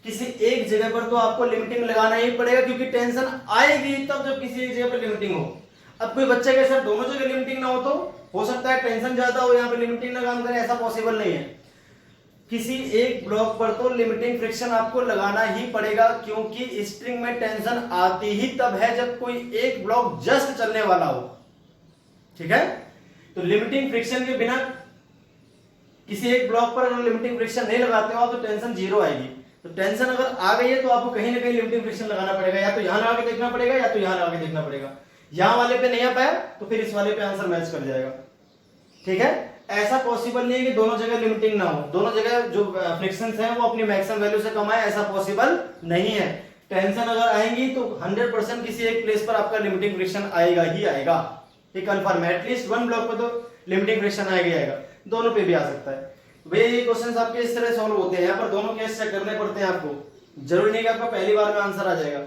Speaker 1: किसी एक जगह पर तो आपको लिमिटिंग लगाना ही पड़ेगा, क्योंकि टेंशन आएगी तब जब किसी एक जगह पर लिमिटिंग हो। अब कोई बच्चे के सर दोनों जगह लिमिटिंग ना हो, तो हो सकता है टेंशन ज्यादा हो, यहाँ पे लिमिटिंग ना काम करे, ऐसा पॉसिबल नहीं है। किसी एक ब्लॉक पर तो लिमिटिंग फ्रिक्शन आपको लगाना ही पड़ेगा, क्योंकि स्ट्रिंग में टेंशन आती ही तब है जब कोई एक ब्लॉक जस्ट चलने वाला हो, ठीक है। तो लिमिटिंग फ्रिक्शन के बिना किसी एक ब्लॉक पर अगर लिमिटिंग फ्रिक्शन नहीं लगाते हो तो टेंशन 0 आएगी। तो टेंशन अगर आ गई है तो आपको कहीं ना कहीं लिमिटिंग फ्रिक्शन लगाना पड़ेगा, या तो यहां लगा के देखना पड़ेगा या तो यहां लगा के देखना पड़ेगा। यहां वाले पे नहीं आ पाया तो फिर इस वाले पे आंसर मैच कर जाएगा। ठीक है, ऐसा पॉसिबल नहीं है कि दोनों जगह लिमिटिंग ना हो, दोनों जगह जो फ्रिक्शंस हैं वो अपनी मैक्सिमम वैल्यू से कम आए, ऐसा पॉसिबल नहीं है। टेंशन अगर आएंगी तो 100% किसी एक प्लेस पर आपका लिमिटिंग फ्रिक्शन आएगा ही आएगा, ये कंफर्म है। एटलीस्ट वन ब्लॉक पे तो लिमिटिंग फ्रिक्शन आएगा ही आएगा, दोनों पे भी आ सकता है। भैया ये क्वेश्चंस आपके इस तरह सॉल्व होते हैं, यहाँ पर दोनों केस चेक करने पड़ते हैं आपको, जरूरी नहीं कि आपका पहली बार में आंसर आ जाएगा।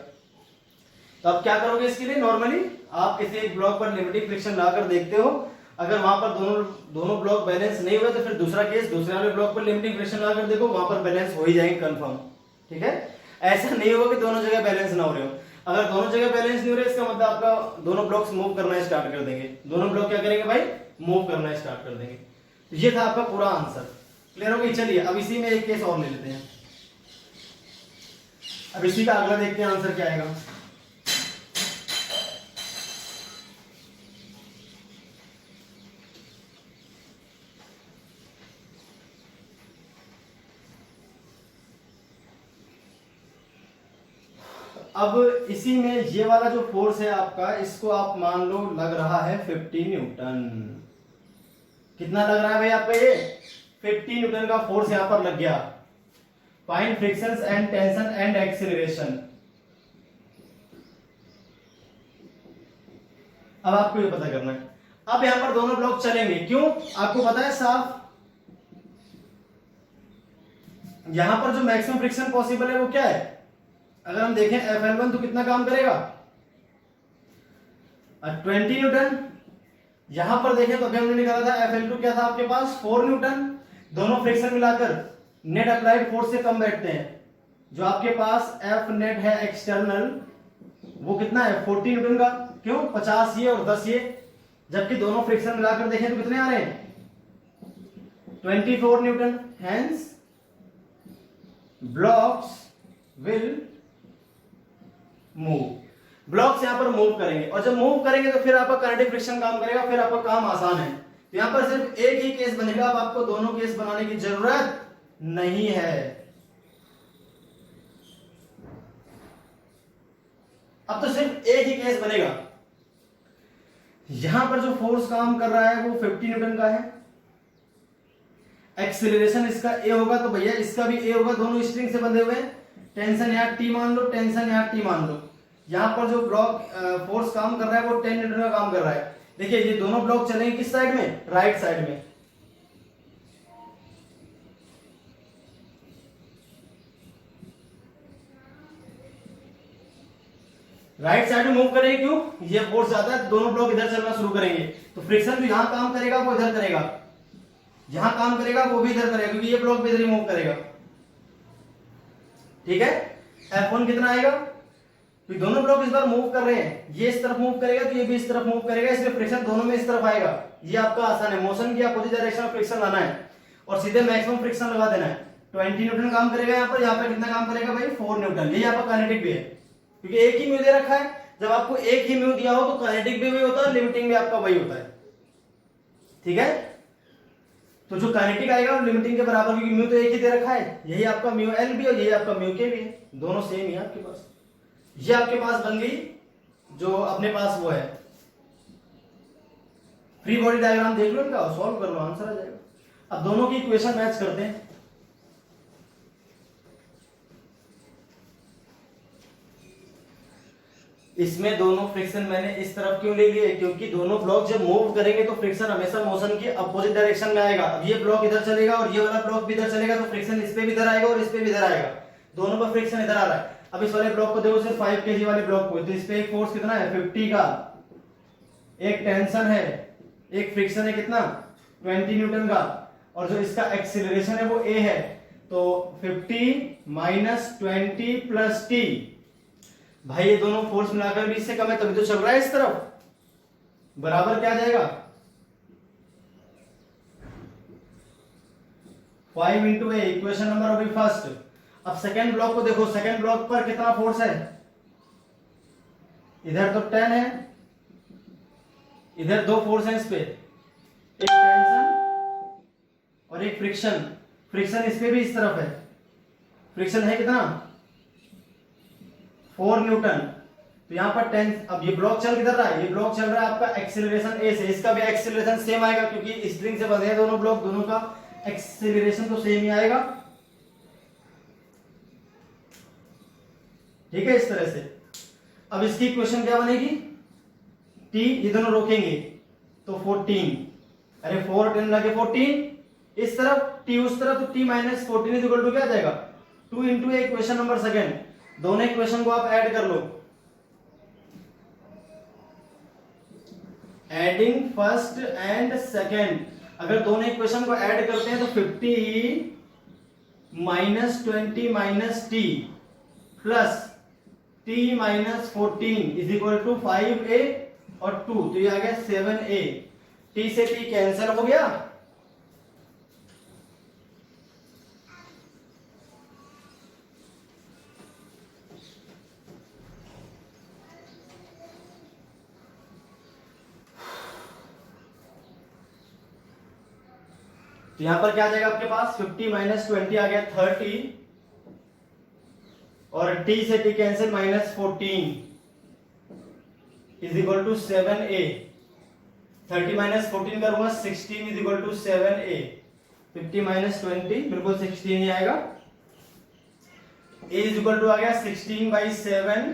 Speaker 1: तो आप क्या करोगे इसके लिए, नॉर्मली आप किसी एक ब्लॉक पर लिमिटिंग फ्रिक्शन लाकर देखते हो, अगर वहां पर दोनों ब्लॉक बैलेंस नहीं हुए तो फिर दूसरा केस दूसरे वाले ब्लॉक पर लिमिटिंग फ्रिक्शन लाकर देखो, वहां पर बैलेंस हो ही जाएंगे कंफर्म। ठीक है, ऐसा नहीं होगा कि दोनों जगह बैलेंस ना हो रहे हो। अगर दोनों जगह बैलेंस नहीं हो रहे इसका मतलब आपका दोनों ब्लॉक्स मूव करना स्टार्ट कर देंगे, दोनों ब्लॉक क्या करेंगे भाई, मूव करना स्टार्ट कर देंगे। तो ये था आपका पूरा आंसर, क्लियर हो गई। चलिए अब इसी में एक केस और ले लेते हैं, अब इसी का अगला देखते हैं आंसर क्या आएगा। अब इसी में ये वाला जो फोर्स है आपका, इसको आप मान लो लग रहा है 50 न्यूटन। कितना लग रहा है भाई आपका, ये 50 न्यूटन का फोर्स यहां पर लग गया। Find frictions and tension and acceleration. अब आपको ये पता करना है। अब यहां पर दोनों ब्लॉक चलेंगे, क्यों आपको पता है साफ, यहां पर जो मैक्सिमम फ्रिक्शन पॉसिबल है वो क्या है, अगर हम देखें FL1 तो कितना काम करेगा 20 न्यूटन। यहां पर देखें तो अभी हमने निकाला था FL2 क्या था आपके पास 4 न्यूटन। दोनों फ्रिक्शन मिलाकर नेट अप्लाइड फोर्स से कम बैठते हैं। जो आपके पास F नेट है एक्सटर्नल वो कितना है 40 न्यूटन का, क्यों 50 ये और 10 ये, जबकि दोनों फ्रिक्शन मिलाकर देखें तो कितने आ रहे हैं 24 Newton. Hence blocks will move, blocks यहां पर मूव करेंगे, और जब मूव करेंगे तो फिर आपका काइनेटिक फ्रिक्शन काम करेगा, फिर आपका काम आसान है। तो यहां पर सिर्फ एक ही केस बनेगा, अब आपको दोनों केस बनाने की जरूरत नहीं है। अब तो सिर्फ एक ही केस बनेगा। यहां पर जो फोर्स काम कर रहा है वो 50 न्यूटन का है, एक्सीलरेशन इसका ए होगा तो भैया इसका भी ए होगा, दोनों स्ट्रिंग से बंधे हुए हैं। टेंशन यहां टी मान लो, टेंशन यहां टी मान लो। यहां पर जो ब्लॉक फोर्स काम कर रहा है वो 10 न्यूटन का काम कर रहा है। देखिए ये दोनों ब्लॉक चलेंगे किस साइड में, राइट साइड में। राइट साइड में मूव करेंगे, क्यों ये फोर्स ज्यादा है, दोनों ब्लॉक इधर चलना शुरू करेंगे, तो फ्रिक्शन जो यहां काम करेगा वो इधर करेगा, यहां काम करेगा वो भी इधर करेगा, क्योंकि ये ब्लॉक भी इधर ही मूव करेगा। ठीक है, F1 कितना आएगा, तो दोनों ब्लॉक इस बार मूव कर रहे हैं, ये इस तरफ मूव करेगा तो ये भी इस तरफ मूव करेगा, इसलिए फ्रिक्शन दोनों में इस तरफ आएगा। ये आपका आसान है, मोशन की अपोजिट डायरेक्शन में फ्रिक्शन लाना है और सीधे मैक्सिमम फ्रिक्शन लगा देना है। 20 न्यूटन काम करेगा यहाँ पर कितना काम करेगा भाई 4 न्यूटन। ये यहाँ पर काइनेटिक भी है, क्योंकि एक ही म्यू दे रखा है। जब आपको एक ही म्यू दिया हो तो काइनेटिक भी वही होता है, लिमिटिंग भी आपका वही होता है। ठीक है, तो जो काइनेटिक आएगा वो लिमिटिंग के बराबर, क्योंकि म्यू तो एक ही दे रखा है, यही आपका म्यू एल भी और यही आपका म्यू के भी है, दोनों सेम ही है आपके पास। ये आपके पास बन गई जो अपने पास वो है फ्री बॉडी डायग्राम, देख लो इनका, सॉल्व कर लो, आंसर आ जाएगा। अब दोनों की इक्वेशन मैच करते हैं। इसमें दोनों फ्रिक्शन मैंने इस तरफ क्यों ले लिए, क्योंकि दोनों ब्लॉक जब मूव करेंगे तो फ्रिक्शन हमेशा मोशन की अपोजिट डायरेक्शन में आएगा। अब ये ब्लॉक इधर चलेगा और ये वाला ब्लॉक भी इधर चलेगा, तो फ्रिक्शन इस पे भी इधर आएगा और इस पे भी इधर आएगा, दोनों पर फ्रिक्शन इधर आ रहा है। अब इस वाले ब्लॉक को देखो, सिर्फ 5 kg वाले ब्लॉक को, तो इस पे एक फोर्स कितना है 50 का, एक टेंशन है, एक फ्रिक्शन है कितना 20 न्यूटन का, और जो इसका एक्सीलरेशन है वो a है, तो 50 माइनस 20 प्लस t। भाई ये दोनों फोर्स मिलाकर भी इससे कम है, तभी तो चल रहा है इस तरफ, बराबर क्या आ जाएगा 5 इंटू ए, इक्वेशन नंबर होगी फर्स्ट। अब सेकेंड ब्लॉक को देखो, सेकेंड ब्लॉक पर कितना फोर्स है, इधर तो 10 है, इधर दो फोर्स है इस पे, एक टेंशन और एक फ्रिक्शन। फ्रिक्शन इस पे भी इस तरफ है, फ्रिक्शन है कितना 4 न्यूटन। तो यहाँ पर 10, अब ये ब्लॉक चल किधर रहा है, ये ब्लॉक चल रहा है आपका एक्सेलरेशन ए से, इसका भी एक्सेलरेशन सेम आएगा क्योंकि स्प्रिंग से बंधे हैं दोनों ब्लॉक, दोनों का एक्सेलरेशन तो सेम ही आएगा। ठीक है, इस तरह से। अब इसकी इक्वेशन क्या बनेगी, t, ये दोनों रोकेंगे तो 14, अरे 4 10 लगे 14, इस तरफ t उस तरफ, तो t minus 14 is equal to क्या आ जाएगा 2 इंटू इक्वेशन नंबर सेकेंड, दोनों इक्वेशन को आप ऐड कर लो, एडिंग फर्स्ट एंड सेकेंड, अगर दोनों इक्वेशन को ऐड करते हैं तो 50 minus 20 minus T plus t minus 14 is equal to 5a और 2, तो ये आ गया 7a, t से t कैंसिल हो गया, तो यहां पर क्या आ जाएगा आपके पास 50 माइनस 20 आ गया 30 और t से t cancel minus 14 is equal to 7a, 30 minus 14 करूंगा 16 is equal to 7a, 50 minus 20 बिल्कुल 16 ही आएगा, a इज इक्वल टू आ गया 16/7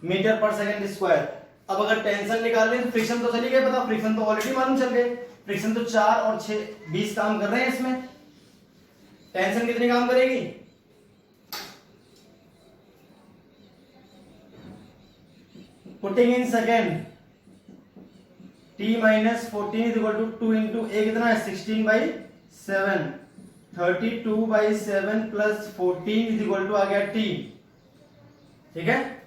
Speaker 1: मीटर पर सेकंड स्क्वायर। अब अगर टेंशन निकाल लें तो फ्रिक्शन तो चली गई पता, फ्रिक्शन तो ऑलरेडी मालूम चल गए, फ्रिक्शन तो 4 और 6 20 काम कर रहे हैं इसमें, टेंशन कितनी काम करेगी, putting in second t minus 14 is equal to 2 into a कितना है 16/7, 32/7 प्लस 14 इज इक्वल टू आ गया t। ठीक है,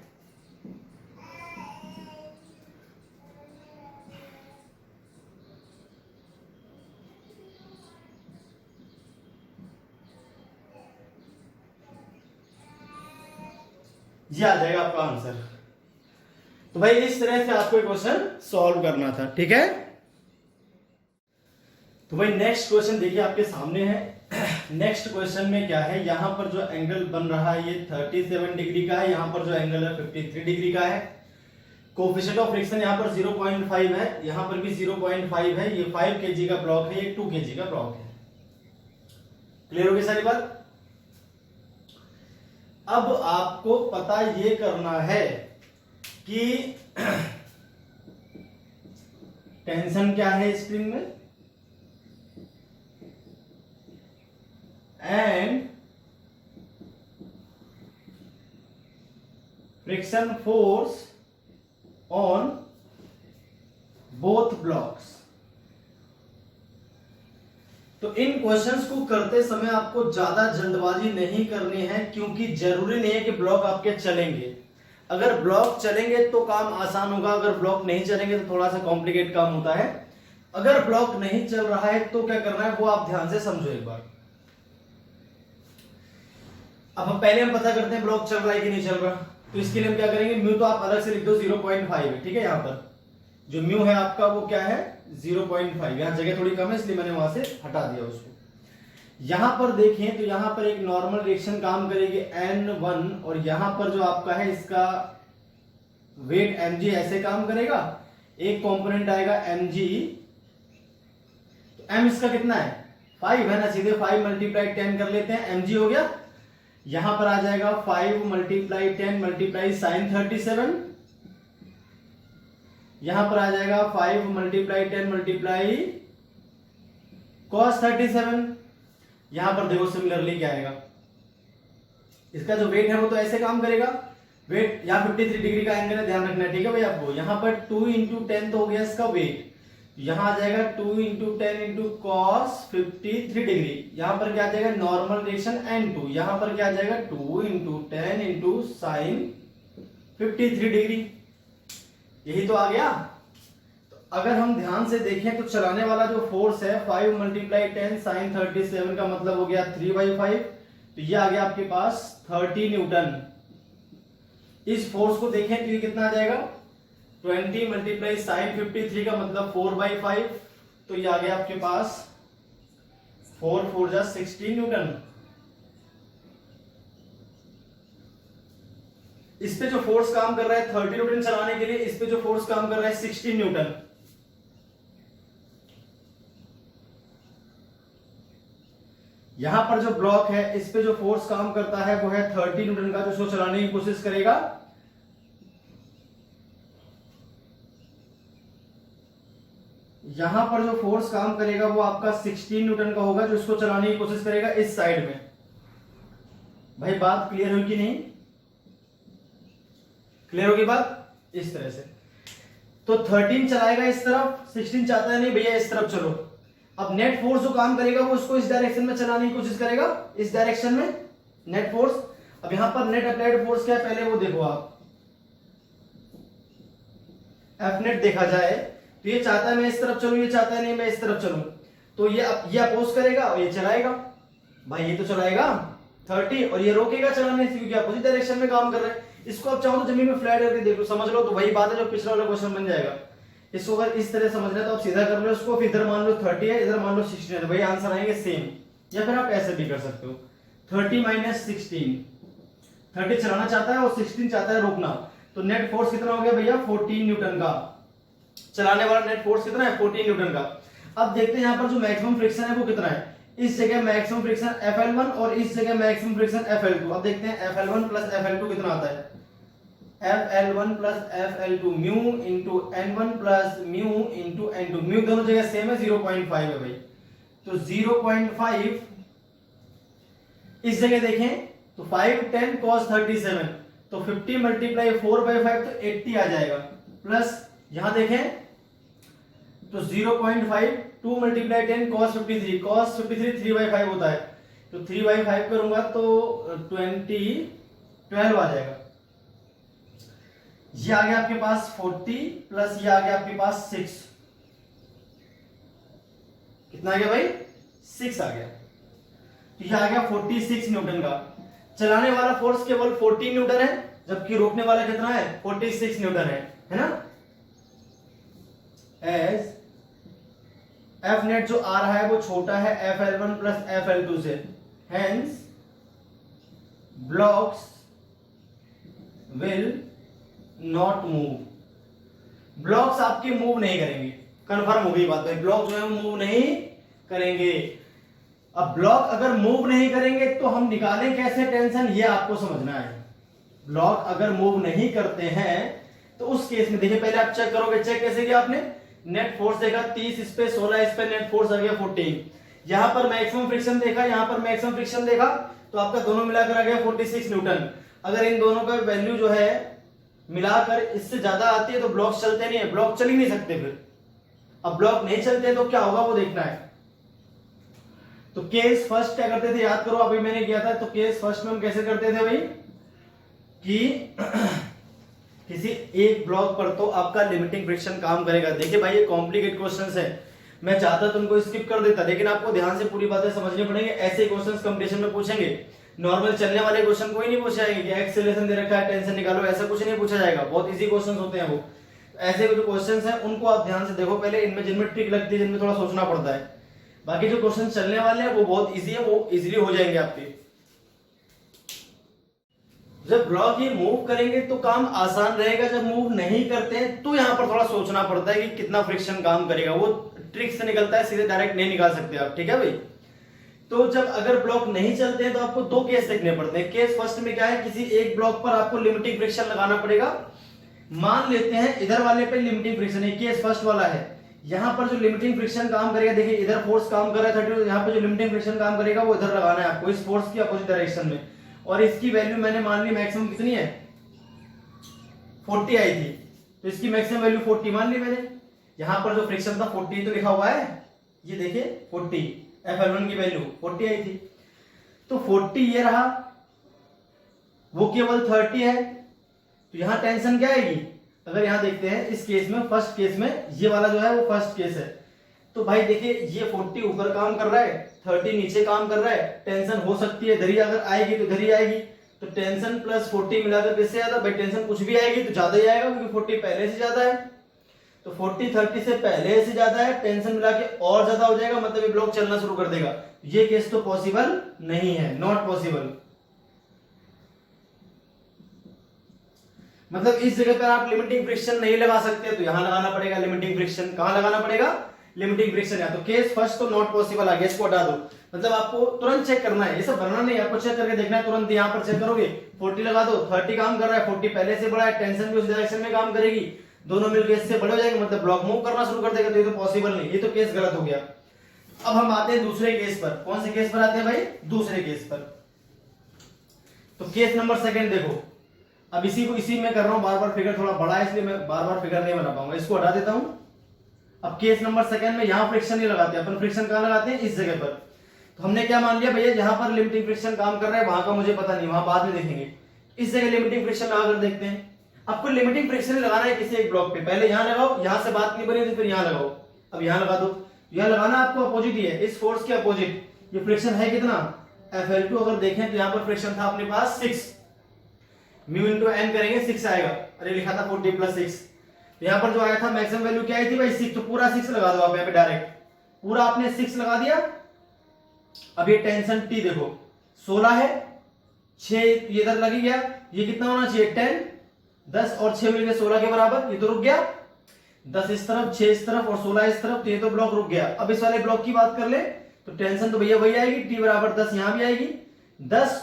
Speaker 1: ये आ जाएगा आपका आंसर। तो भाई इस तरह से आपको क्वेश्चन सॉल्व करना था। ठीक है, तो भाई नेक्स्ट क्वेश्चन देखिए आपके सामने है। नेक्स्ट क्वेश्चन में क्या है, यहां पर जो एंगल बन रहा है ये 37 डिग्री का है, यहां पर जो एंगल है 53 डिग्री का है, कोफिशिएंट ऑफ फ्रिक्शन यहां पर 0.5 है, यहां पर भी 0.5 है, ये 5 kg का ब्लॉक है, ये 2 kg का ब्लॉक है। क्लियर हो गई सारी बात। अब आपको पता ये करना है कि टेंशन क्या है स्प्रिंग में and friction force on both blocks. तो इन क्वेश्चंस को करते समय आपको ज्यादा जल्दबाजी नहीं करनी है, क्योंकि जरूरी नहीं है कि ब्लॉक आपके चलेंगे। अगर ब्लॉक चलेंगे तो काम आसान होगा, अगर ब्लॉक नहीं चलेंगे तो थोड़ा सा कॉम्प्लिकेट काम होता है। अगर ब्लॉक नहीं चल रहा है तो क्या करना है वो आप ध्यान से समझो एक बार। अब पहले हम पता करते हैं ब्लॉक चल रहा है कि नहीं चल रहा। तो इसके लिए हम क्या करेंगे, म्यू तो आप अलग से लिख दो 0.5 है। ठीक है, यहाँ पर जो म्यू है आपका वो क्या है 0.5, यहाँ जगह थोड़ी कम है इसलिए मैंने वहां से हटा दिया उसको। यहां पर देखें तो यहां पर एक नॉर्मल रिएक्शन काम करेगी N1, और यहां पर जो आपका है इसका वेट mg ऐसे काम करेगा, एक कंपोनेंट आएगा mg, तो m इसका कितना है 5 है ना, सीधे 5 मल्टीप्लाई 10 कर लेते हैं, mg हो गया। यहां पर आ जाएगा 5 मल्टीप्लाई 10 मल्टीप्लाई साइन 37, यहां पर आ जाएगा 5 मल्टीप्लाई 10 मल्टीप्लाई cos 37। यहां पर देखो सिमिलरली क्या आएगा, इसका जो वेट है वो तो ऐसे काम करेगा, वेट यहाँ 53 डिग्री का एंगल है, ध्यान रखना है। ठीक है भाई आपको, यहाँ पर 2 इंटू 10 तो हो गया इसका वेट, यहां आ जाएगा 2 इंटू 10 इंटू कॉस 53 डिग्री, यहां पर क्या आ जाएगा नॉर्मल रिएक्शन N2, यहां पर क्या आ जाएगा 2 इंटू 10 इंटू साइन 53 डिग्री, यही तो आ गया। अगर हम ध्यान से देखें तो चलाने वाला जो फोर्स है 5 मल्टीप्लाई 10 साइन 37 का मतलब हो गया 3/5, तो ये आ गया आपके पास 30 न्यूटन। इस फोर्स को देखें तो ये कितना आ जाएगा 20 मल्टीप्लाई साइन 53 का मतलब 4/5, तो ये आ गया आपके पास 4 4 जा 16 न्यूटन। इस पे जो फोर्स काम कर रहा है 30 न्यूटन चलाने के लिए, इस पे जो फोर्स काम कर रहा है 16 न्यूटन। यहां पर जो ब्लॉक है इस पे जो फोर्स काम करता है वो है 30 न्यूटन का, जो इसको चलाने की कोशिश करेगा। यहां पर जो फोर्स काम करेगा वो आपका 16 न्यूटन का होगा, जो इसको चलाने की कोशिश करेगा इस साइड में। भाई बात क्लियर हुई कि नहीं? क्लियर होगी बात? इस तरह से तो 13 चलाएगा इस तरफ, 16 चाहता है नहीं भैया इस तरफ चलो। अब नेट फोर्स जो काम करेगा वो उसको इस डायरेक्शन में चलाने की कोशिश करेगा, इस डायरेक्शन में नेट फोर्स। अब यहां पर नेट अप्लाइड फोर्स क्या है पहले वो देखो आप। एफ नेट देखा जाए तो ये चाहता है मैं इस तरफ चलूं, ये चाहता है नहीं मैं इस तरफ चलूं, तो ये अपोज करेगा और ये चलाएगा। भाई ये तो चलाएगा 30 और ये रोकेगा चलाने से, क्योंकि अपोजिट डायरेक्शन में काम कर रहा है। इसको आप चाहो तो जमीन में फ्लैट करके देख लो, समझ लो, तो वही बात है जो पिछला वाला क्वेश्चन बन जाएगा। इसको अगर इस तरह समझना है तो आप सीधा कर लो इसको, फिर इधर मान लो 30 है, इधर मान लो 16 है, भाई आंसर आएंगे सेम। या फिर आप ऐसे भी कर सकते हो 30 माइनस 16, 30 चलाना चाहता है और 16 चाहता है रोकना, तो नेट फोर्स कितना हो गया भैया 14 न्यूटन का। चलाने वाला नेट फोर्स कितना है 14 न्यूटन का। अब देखते हैं यहाँ पर जो मैक्सिमम फ्रिक्शन है वो कितना है। इस जगह मैक्सिमम फ्रिक्शन FL1 और इस जगह मैक्सिमम फ्रिक्शन FL2। अब देखते हैं FL1 प्लस FL2 कितना आता है। FL1 plus FL2 mu into N1 plus mu into N2। Mu दोनों जगह सेम है, 0.5 है भाई, तो 0.5 इस जगह देखें तो 5 10 cos 37, तो 50 मल्टीप्लाई 4/5 तो 80 आ जाएगा। प्लस यहां देखें तो 0.5 2 मल्टीप्लाई 10 cos 53, cos 53 3/5 होता है, तो 3/5 करूंगा तो 12 आ जाएगा। ये आ गया आपके पास 40 प्लस ये आ गया आपके पास 6, कितना आ गया भाई 6 आ गया, तो ये आ गया 46 न्यूटन का। चलाने वाला फोर्स केवल 14 न्यूटन है, जबकि रोकने वाला कितना है 46 न्यूटन है ना। एज एफ नेट जो आ रहा है वो छोटा है FL1 प्लस FL2 से, hence blocks will not move. Blocks आपके मूव नहीं करेंगे, कंफर्म हो गई बात है, ब्लॉक जो है मूव नहीं करेंगे। अब ब्लॉक अगर मूव नहीं करेंगे तो हम निकालें कैसे टेंशन, ये आपको समझना है। ब्लॉक अगर मूव नहीं करते हैं तो उस केस में देखिए, पहले आप चेक करोगे, चेक कैसे किया आपने, नेट फोर्स देखा 30 इस पे 16 इस पे, नेट फोर्स आ गया 14। यहां पर मैक्सिमम फ्रिक्शन देखा, यहां पर मैक्सिमम फ्रिक्शन देखा, तो आपका दोनों मिलाकर आ गया 46 न्यूटन। अगर इन दोनों का वैल्यू जो है मिलाकर इससे ज्यादा आती है तो ब्लॉक चलते नहीं है, ब्लॉक चल ही नहीं सकते फिर। अब ब्लॉक नहीं चलते तो क्या होगा वो देखना है। तो केस फर्स्ट क्या करते थे याद करो, अभी मैंने किया था, तो केस फर्स्ट में हम कैसे करते थे भाई कि किसी एक ब्लॉक पर तो आपका लिमिटिंग फ्रिक्शन काम करेगा। देखिए भाई ये कॉम्प्लिकेटेड क्वेश्चंस है, मैं चाहता तो उनको स्किप कर देता, लेकिन आपको ध्यान से पूरी बातें समझनी पड़ेंगे। ऐसे क्वेश्चंस कंपटीशन में पूछेंगे, नॉर्मल चलने वाले क्वेश्चन कोई नहीं पूछे जाएंगे कि एक्सेलरेशन दे रखा है टेंशन निकालो, ऐसा कुछ नहीं पूछा जाएगा, बहुत इजी क्वेश्चंस होते हैं वो। ऐसे जो क्वेश्चंस हैं उनको आप ध्यान से देखो पहले, इनमें जिनमें ट्रिक लगती है, जिनमें थोड़ा सोचना पड़ता है। बाकी जो क्वेश्चन चलने वाले हैं वो बहुत इजी है, वो इजीली हो जाएंगे आपके। जब ब्लॉक ये मूव करेंगे तो काम आसान रहेगा, जब मूव नहीं करते हैं तो यहां पर थोड़ा सोचना पड़ता है कि कितना फ्रिक्शन काम करेगा, वो ट्रिक से निकलता है, सीधे डायरेक्ट नहीं निकाल सकते आप, ठीक है भाई। तो जब अगर ब्लॉक नहीं चलते हैं तो आपको दो केस देखने पड़ते हैं। केस फर्स्ट में क्या है, किसी एक ब्लॉक पर आपको लिमिटिंग फ्रिक्शन लगाना पड़ेगा। मान लेते हैं इधर वाले पे लिमिटिंग फ्रिक्शन है, केस फर्स्ट वाला है, यहां पर जो लिमिटिंग फ्रिक्शन काम करेगा, देखिए इधर फोर्स काम कर रहा है 30, यहाँ पे जो लिमिटिंग फ्रिक्शन काम करेगा वो इधर लगाना है आपको, इस फोर्स की अपोजिट डायरेक्शन में। और इसकी वैल्यू मैंने मान ली मैक्सिमम कितनी है 40 आई थी, तो इसकी मैक्सिमम वैल्यू 40 मान ली मैंने। यहां पर जो फ्रिक्शन था 40 तो लिखा हुआ है, ये देखिए 40, FL1 की वैल्यू 40 आई थी, तो 40 ये रहा, वो केवल 30 है, तो यहां टेंशन क्या आएगी। अगर यहां देखते हैं इस केस में, फर्स्ट केस में ये वाला जो है वो फर्स्ट केस है, तो भाई देखिए ये 40 ऊपर काम कर रहा है, 30 नीचे काम कर रहा है, टेंशन हो सकती है इधर ही अगर आएगी तो इधर ही आएगी, तो टेंशन प्लस 40 मिलाकर किससे ज्यादा, भाई टेंशन कुछ भी आएगी तो ज्यादा ही आएगा, क्योंकि 40 पहले से ज्यादा है, तो 40 30 से पहले से ज्यादा है, टेंशन मिला के और ज्यादा हो जाएगा, मतलब ये ब्लॉक चलना शुरू कर देगा। ये केस तो पॉसिबल नहीं है, नॉट पॉसिबल। मतलब इस जगह पर आप लिमिटिंग फ्रिक्शन नहीं लगा सकते तो यहां लगाना पड़ेगा लिमिटिंग फ्रिक्शन। कहां लगाना पड़ेगा? Limiting friction. या तो केस फर्स्ट तो नॉट पॉसिबल आ गया, इसको हटा दो। मतलब आपको तुरंत चेक करना है, ये सब भरना नहीं, आपको चेक करके देखना है तुरंत। यहां पर चेक करोगे 40 लगा दो, 30 काम कर रहा है, 40 पहले से बड़ा है, टेंशन भी उस डायरेक्शन में काम करेगी, दोनों मिलकर इससे बड़े हो जाएंगे, मतलब ब्लॉक मूव करना शुरू कर देगा। तो ये तो पॉसिबल नहीं, ये तो केस गलत हो गया। अब हम आते हैं दूसरे केस पर। कौन से केस पर आते हैं भाई? दूसरे केस पर। तो केस नंबर सेकंड देखो। अब इसी में कर रहा हूं, बार बार फिगर थोड़ा बड़ा है इसलिए मैं बार बार फिगर नहीं बना पाऊंगा, इसको हटा देता हूं। अब केस नंबर सेकंड में यहां फ्रिक्शन नहीं लगाते अपन, फ्रिक्शन कहां लगाते हैं? इस जगह पर। तो हमने क्या मान लिया भैया, जहां पर लिमिटिंग फ्रिक्शन काम कर रहा है वहां का मुझे पता नहीं, वहां बाद में देखेंगे। इस जगह लिमिटिंग फ्रिक्शन लगाकर देखते हैं। आपको लिमिटिंग फ्रिक्शन लगाना है किसी एक ब्लॉक पे, पहले यहां लगाओ, यहां से बात नहीं बनी तो फिर यहां लगाओ। अब यहां लगा दो, यहां लगाना आपको अपोजिट ही है, इस फोर्स के अपोजिट। ये फ्रिक्शन है कितना? Fl2 अगर देखें तो यहां पर फ्रिक्शन था अपने पास 6, म्यू इंटू एन करेंगे 6 आएगा। अरे लिखा था 40 प्लस 6, यहां पर जो आया था मैक्सिमम वैल्यू क्या आई थी भाई? 6। तो पूरा 6 लगा दो आप यहां पे डायरेक्ट, पूरा आपने 6 लगा दिया। अब ये टेंशन टी देखो 16 है, 6 ये इधर लग गया, ये कितना होना चाहिए? 10, 10 और 6 मिलकर 16 के बराबर, ये तो रुक गया। 10 इस तरफ, 6 इस तरफ और 16 इस तरफ, तो ये तो ब्लॉक रुक गया। अब इस वाले ब्लॉक की बात कर ले तो टेंशन तो भैया वही आएगी, टी बराबर 10 यहां भी आएगी। 10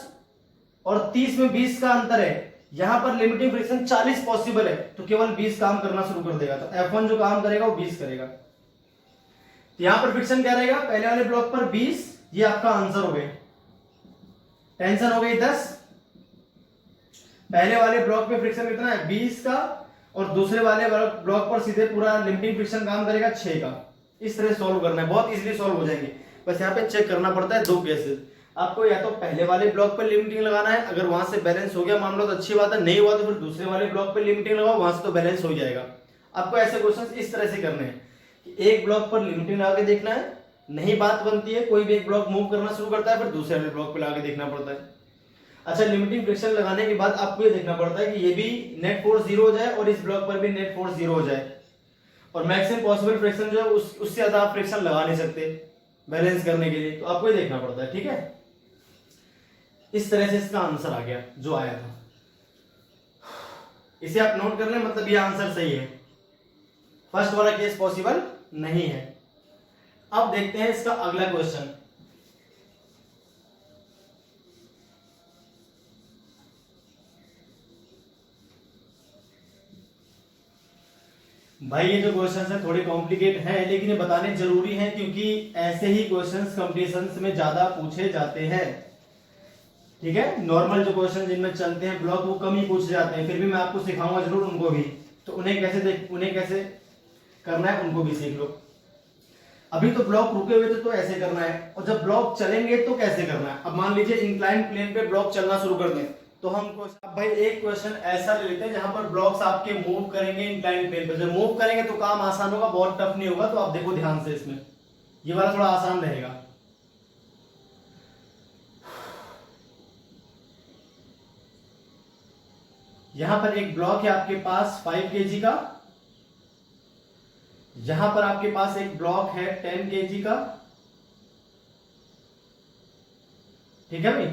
Speaker 1: और 30 में 20 का अंतर है, यहां पर लिमिटिंग फ्रिक्शन 40 पॉसिबल है, तो केवल 20 काम करना शुरू कर देगा। तो F1 जो काम करेगा वो 20 करेगा। तो यहां पर फ्रिक्शन क्या रहेगा? पहले वाले ब्लॉक पर 20, ये आपका आंसर हो गया। टेंशन हो गई 10, पहले वाले ब्लॉक पे फ्रिक्शन कितना है? 20 का, और दूसरे वाले ब्लॉक पर सीधे पूरा लिमिटिंग फ्रिक्शन काम करेगा 6 का। इस तरह सॉल्व करना है, बहुत इजीली सॉल्व हो जाएंगे। बस यहाँ पे चेक करना पड़ता है 2 केसेस। आपको या तो पहले वाले ब्लॉक पर लिमिटिंग लगाना है, अगर वहां से बैलेंस हो गया मामला तो अच्छी बात है, नहीं हुआ तो फिर दूसरे वाले ब्लॉक पर लिमिटिंग लगाओ, वहां से तो बैलेंस हो जाएगा। आपको ऐसे क्वेश्चन इस तरह से करने हैं कि एक ब्लॉक पर लिमिटिंग लगा के देखना है, नहीं बात बनती है, कोई भी एक ब्लॉक मूव करना शुरू करता है, फिर दूसरे वाले ब्लॉक पे लगा के देखना पड़ता है। अच्छा, लिमिटिंग फ्रिक्शन लगाने के बाद आपको ये देखना पड़ता है कि ये भी नेट फोर्स 0 हो जाए और इस ब्लॉक पर भी नेट फोर्स 0 हो जाए, और मैक्सिमम पॉसिबल फ्रिक्शन जो है उससे ज्यादा आप फ्रिक्शन लगा नहीं सकते बैलेंस करने के लिए, तो आपको ये देखना पड़ता है। ठीक है, इस तरह से इसका आंसर आ गया जो आया था, इसे आप नोट कर लें, मतलब ये आंसर सही है। फर्स्ट वाला केस पॉसिबल नहीं है। अब देखते हैं इसका अगला क्वेश्चन। भाई ये जो क्वेश्चंस है थोड़े कॉम्प्लिकेट हैं, लेकिन ये बताने जरूरी हैं क्योंकि ऐसे ही क्वेश्चंस कंपटीशंस में ज्यादा पूछे जाते हैं। ठीक है, नॉर्मल जो क्वेश्चन जिनमें चलते हैं ब्लॉक वो कम ही पूछे जाते हैं, फिर भी मैं आपको सिखाऊंगा जरूर उनको भी, तो उन्हें कैसे करना है उनको भी सीख लो। अभी तो ब्लॉक रुके हुए थे तो ऐसे करना है, और जब ब्लॉक चलेंगे तो कैसे करना है। अब मान लीजिए इंक्लाइन प्लेन पे ब्लॉक चलना शुरू कर दें, तो हम भाई एक क्वेश्चन ऐसा ले लेते हैं जहां पर ब्लॉक्स आपके मूव करेंगे इंक्लाइन प्लेन पे। जब मूव करेंगे तो काम आसान होगा, बहुत टफ नहीं होगा। तो आप देखो ध्यान से, इसमें ये वाला थोड़ा आसान रहेगा। यहां पर एक ब्लॉक है आपके पास 5 kg का, यहां पर आपके पास एक ब्लॉक है 10 kg का। ठीक है भाई,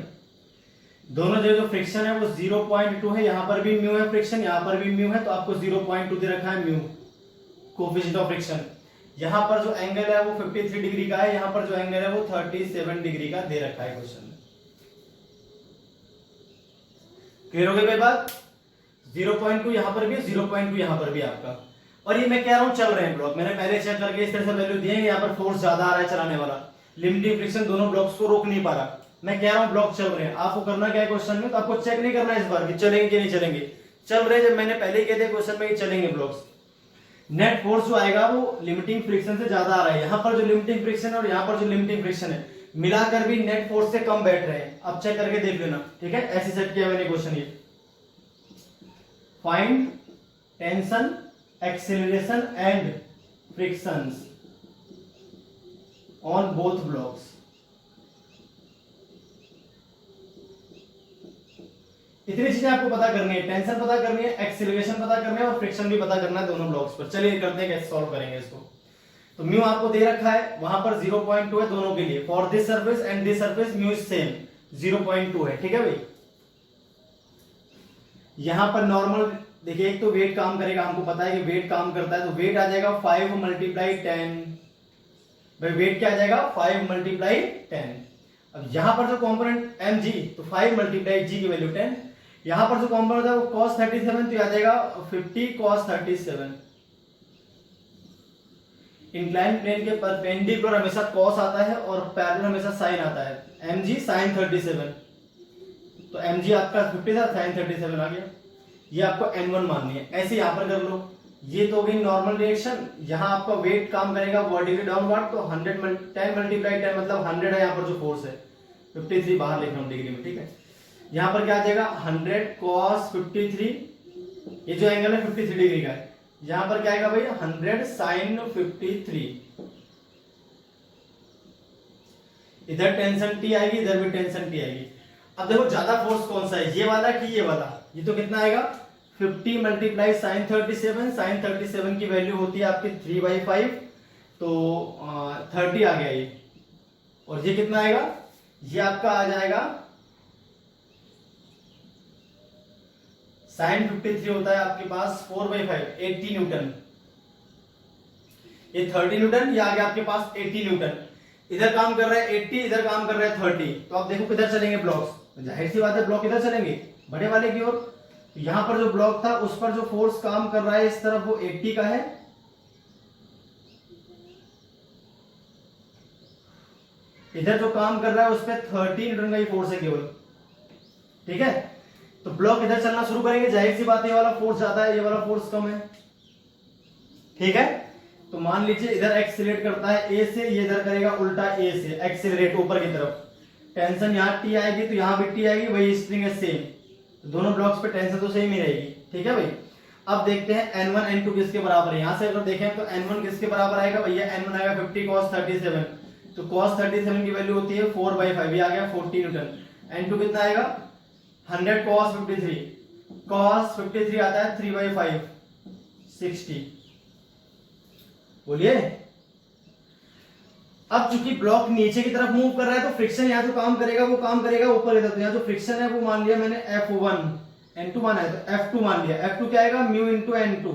Speaker 1: दोनों जो फ्रिक्शन है वो 0.2 है, यहां पर भी म्यू है फ्रिक्शन, यहां पर भी म्यू है, तो आपको 0.2 दे रखा है म्यू कोफिशिएंट ऑफ फ्रिक्शन। यहां पर जो एंगल है वो 53 डिग्री का है, यहां पर जो एंगल है वो 37 डिग्री का दे रखा है क्वेश्चन में। क्लियर हो गई भाई बात? 0.2 यहां पर भी, 0.2 यहां पर भी आपका। और ये मैं कह रहा हूं चल रहे हैं ब्लॉक, मैंने पहले चेक करके इस तरह से वैल्यू दिए, यहां पर फोर्स ज्यादा आ रहा है चलाने वाला, लिमिटिंग फ्रिक्शन दोनों ब्लॉक्स को रोक नहीं पा रहा। मैं कह रहा हूं ब्लॉक चल रहे हैं, आपको करना क्या है क्वेश्चन में, तो आपको चेक नहीं करना है इस बार कि चलेंगे कि नहीं चलेंगे, चल रहे जब मैंने पहले कह दिया क्वेश्चन में कि चलेंगे ब्लॉक्स। नेट फोर्स जो आएगा वो लिमिटिंग फ्रिक्शन से ज्यादा आ रहा है, यहां पर जो लिमिटिंग फ्रिक्शन है और यहां पर जो लिमिटिंग फ्रिक्शन है मिलाकर भी नेट फोर्स से कम बैठ रहे हैं। अब चेक करके देख लेना। ठीक है, ऐसे सेट किया मैंने क्वेश्चन ये, find tension acceleration and frictions on both blocks. इतनी चीजें आपको पता करनी है, टेंशन पता करनी है, एक्सेलरेशन पता करना है और फ्रिक्शन भी पता करना है दोनों ब्लॉक्स पर। चलिए करते हैं कैसे सॉल्व करेंगे इसको। तो म्यू आपको दे रखा है, वहां पर 0.2 है दोनों के लिए, for this surface and this surface mu is same 0.2 है। ठीक है भाई, यहां पर नॉर्मल देखिए एक तो वेट काम करेगा, हमको पता है कि वेट काम करता है, तो वेट आ जाएगा 5 मल्टीप्लाई 10। भाई वेट क्या आ जाएगा 5 मल्टीप्लाई 10। अब यहां पर जो कॉम्पोनेंट mg, तो 5 मल्टीप्लाई g की वैल्यू 10। यहां पर जो कॉम्पोनेंट है वो cos 37, तो आ जाएगा 50 cos 37। इंक्लाइन प्लेन के परपेंडिकुलर हमेशा cos आता है और पैरेलल हमेशा sin आता है। mg sin 37, तो mg आपका 50 था, sin 37 आ गया। ये आपको n1 माननी है, ऐसे यहां पर कर लो। ये तो हो गई नॉर्मल रिएक्शन। यहाँ आपका वेट काम करेगा वर्टिकली डाउनवर्ड, तो 10 मल्टीप्लाई 10 मतलब 100 है यहाँ पर जो फोर्स है। 53 बाहर लिख रहा हूँ डिग्री में, ठीक है। यहाँ पर क्या आ जाएगा 100 cos 53, ये जो एंगल है 53 डिग्री का है। यहाँ पर क्या आएगा भाई 100 sin 53। इधर टेंशन T आएगी, इधर भी टेंशन T आएगी। अब देखो ज्यादा फोर्स कौन सा है, ये वाला कि ये वाला? ये तो कितना आएगा 50 मल्टीप्लाई साइन 37। साइन 37 की वैल्यू होती है आपकी 3/5, तो 30 आ गया ये। और ये कितना आएगा, ये आपका आ जाएगा साइन 53 होता है आपके पास 4/5, 80 न्यूटन। ये 30 न्यूटन, ये आ गया आपके पास 80 न्यूटन। इधर काम कर रहा है 80, इधर काम कर रहा है 30। तो आप देखो किधर चलेंगे ब्लॉक्स, जाहिर सी बात है ब्लॉक इधर चलेंगे, बड़े वाले की ओर। यहां पर जो ब्लॉक था उस पर जो फोर्स काम कर रहा है इस तरफ वो 80 का है, इधर जो काम कर रहा है उस पर 30 न्यूटन का ही फोर्स है केवल, ठीक है। तो ब्लॉक इधर चलना शुरू करेंगे, जाहिर सी बात है ये वाला फोर्स ज्यादा है, ये वाला फोर्स कम है, ठीक है। तो मान लीजिए इधर एक्सीलरेट करता है ए से, ये इधर करेगा उल्टा ए से, एक्सीलरेट ऊपर की तरफ। टेंशन यहाँ टी आएगी तो यहाँ भी टी आएगी, वही स्प्रिंग है सेम, तो दोनों ब्लॉक्स पे टेंशन तो सेम ही रहेगी, ठीक है भाई। अब देखते हैं n1 n2 किसके बराबर है। यहां से अगर देखें तो n1 किसके बराबर आएगा भैया, n1 आएगा 50 cos 37, तो cos 37 की वैल्यू होती है 4/5, ये आ गया 40 न्यूटन। n2 कितना आएगा 100 cos 53, cos 53 आता है 3/5, 60। बोलिए। अब चूंकि ब्लॉक नीचे की तरफ मूव कर रहा है तो फ्रिक्शन यहाँ जो काम करेगा वो काम करेगा ऊपर की तरफ। तो यहाँ जो फ्रिक्शन है वो मान लिया मैंने F1, N2 माना है तो F2 मान लिया। F2 क्या आएगा म्यू इंटू N2।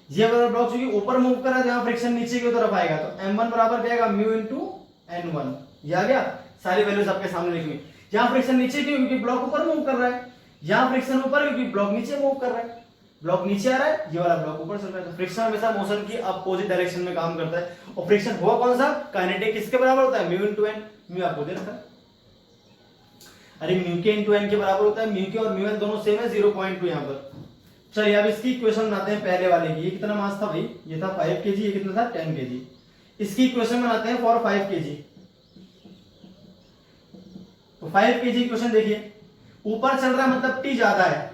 Speaker 1: ये वाला ब्लॉक चूंकि ऊपर मूव कर रहा है तो यहाँ फ्रिक्शन नीचे की तरफ आएगा, तो M1 बराबर क्या आएगा म्यू इंटू N1। ये आ गया, सारी वैल्यूज आपके सामने लिखी। यहाँ फ्रिक्शन नीचे क्यों, क्योंकि ब्लॉक ऊपर मूव कर रहा है। यहाँ फ्रिक्शन ऊपर क्योंकि ब्लॉक नीचे मूव कर रहा है। ब्लॉक नीचे आ रहा है, ये वाला ब्लॉक ऊपर चल रहा है। तो फ्रिक्शन हमेशा मोशन की अपोजिट डायरेक्शन में काम करता है। और फ्रिक्शन हुआ कौन सा, काइनेटिक किसके बराबर होता है म्यू इंटू एन। म्यू आपको दे रखा है, अरे म्यू के इंटू एन के बराबर होता है। म्यू के और म्यू एन दोनों सेम है 0.2 यहाँ पर। चलिए अब इसकी इक्वेशन बनाते हैं पहले वाले की। ये कितना मास था भाई, ये था 5 kg, ये कितना था 10 kg। इसकी इक्वेशन बनाते हैं फॉर 5 kg। तो 5 kg इक्वेशन देखिए, ऊपर चल रहा है मतलब टी ज्यादा है,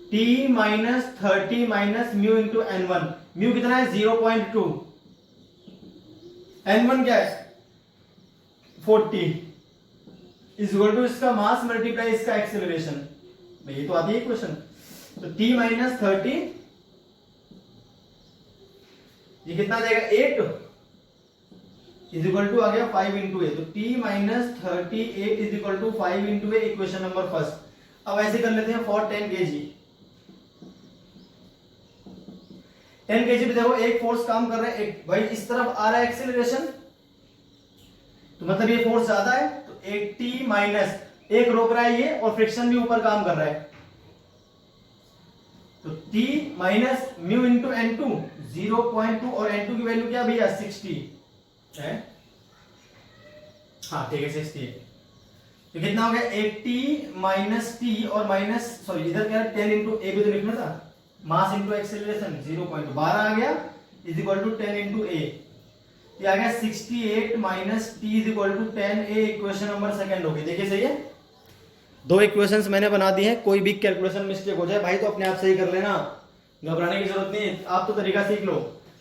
Speaker 1: t minus 30 minus mu into n1। Mu कितना है 0.2, n1 क्या है 40, इज इक्वल टू इसका मास मल्टीप्लाई इसका एक्सेलरेशन। ये तो आती है इक्वेशन। तो t माइनस 30 ये कितना आ जाएगा 8 इज इक्वल टू आ गया 5 इंटू ए। तो t minus 38 is equal to 5 into A, equation number first. अब ऐसे कर लेते हैं फॉर 10 kg। 10 kg पे देखो एक फोर्स काम कर रहा है, एक भाई इस तरफ आ रहा है एक्सेलरेशन, तो मतलब ये फोर्स ज्यादा है। तो 80 माइनस एक रोक रहा है ये, और फ्रिक्शन भी ऊपर काम कर रहा है। तो t minus mu into n2 0.2, और n2 की वैल्यू क्या भैया 60 है। हाँ ठीक है 60 है। तो कितना हो गया 80 माइनस टी और माइनस सॉरी इधर क्या है 10 इंटू ए भी तो लिखना था, मास इंटू एक्सेलरेशन 0.12 आ गया is equal to 10 into A. ये आ गया 68 minus T is equal to 10 A. Equation number second हो गई। देखिए सही है, दो इक्वेशंस मैंने बना दी हैं। कोई भी कैलकुलेशन मिस्टेक हो जाए भाई तो अपने आप सही कर लेना, घबराने की जरूरत नहीं है। आप तो तरीका सीख लो।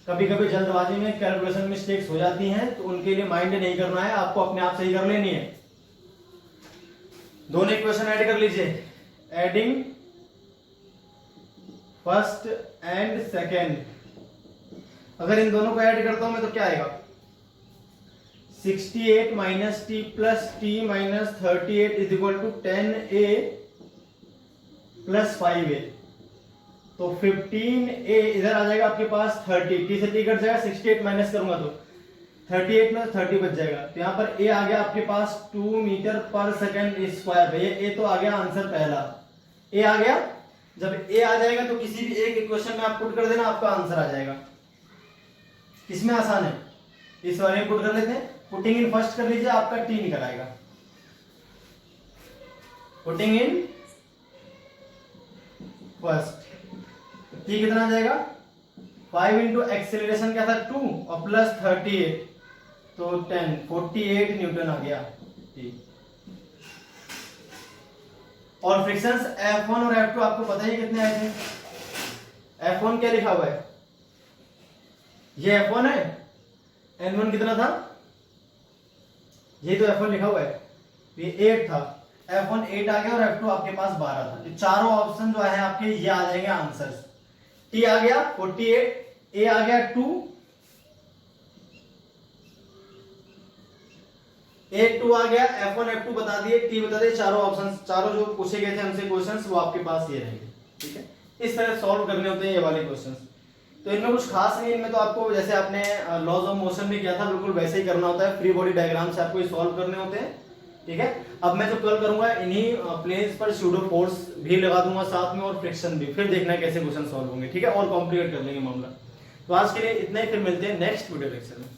Speaker 1: कभी कभी जल्दबाजी में कैलकुलेशन मिस्टेक्स हो जाती हैं, तो उनके लिए माइंड नहीं करना है, आपको अपने आप सही कर लेनी है। दोनों इक्वेशन ऐड कर लीजिए, एडिंग फर्स्ट एंड सेकेंड। अगर इन दोनों को ऐड करता हूं मैं तो क्या आएगा 68 minus T plus T minus 38 is equal to 10 A plus 5a, तो 15a इधर आ जाएगा आपके पास 30, t से t कट जाएगा, 68 माइनस करूंगा तो 38 में 30 बच जाएगा। तो यहाँ पर a आ गया आपके पास 2 मीटर पर सेकंड स्क्वायर। भैया a तो आ गया आंसर पहला, a आ गया। जब a आ जाएगा तो किसी भी एक इक्वेशन में आप पुट कर देना, आपका आंसर आ जाएगा। किसमें आसान है, इस वाले में पुट कर लेते हैं। पुटिंग इन फर्स्ट कर लीजिए, आपका t निकल आएगा। पुटिंग इन फर्स्ट, t कितना आ जाएगा, 5 इंटू एक्सेलरेशन क्या था 2 और प्लस 38, तो 10, 48 न्यूटन आ गया t। और फ्रिक्शंस F1 और F2 आपको पता ही कितने आए थे। F1 क्या लिखा हुआ है, ये F1 है, N1 कितना था, ये तो F1 लिखा हुआ है, ये 8 था, F1 8 आ गया और F2 आपके पास 12 था। तो चारों ऑप्शन जो है आपके ये आ जाएंगे आंसर्स। T आ गया 48, A आ गया 2, A2 आ गया, F1 F2 बता दिए, T बता दिए। चारों ऑप्शंस, चारों जो पूछे गए थे हमसे क्वेश्चंस, वो आपके पास ये रहेंगे। ठीक है, इस तरह सॉल्व करने होते हैं ये वाले क्वेश्चंस। तो इनमें कुछ खास नहीं, इनमें तो आपको जैसे आपने लॉज ऑफ मोशन में किया था बिल्कुल वैसे ही करना होता है। फ्री बॉडी डायग्राम से आपको ये सॉल्व करने होते हैं। ठीक है, अब मैं जो कल करूंगा इन्हीं प्लेन्स पर सूडो फोर्स भी लगा दूंगा साथ में और फ्रिक्शन भी, फिर देखना है कैसे क्वेश्चन सॉल्व होंगे। ठीक है, और कॉम्प्लिकेट कर लेंगे मामला। तो आज के लिए इतना ही, फिर मिलते हैं नेक्स्ट वीडियो लेक्चर में।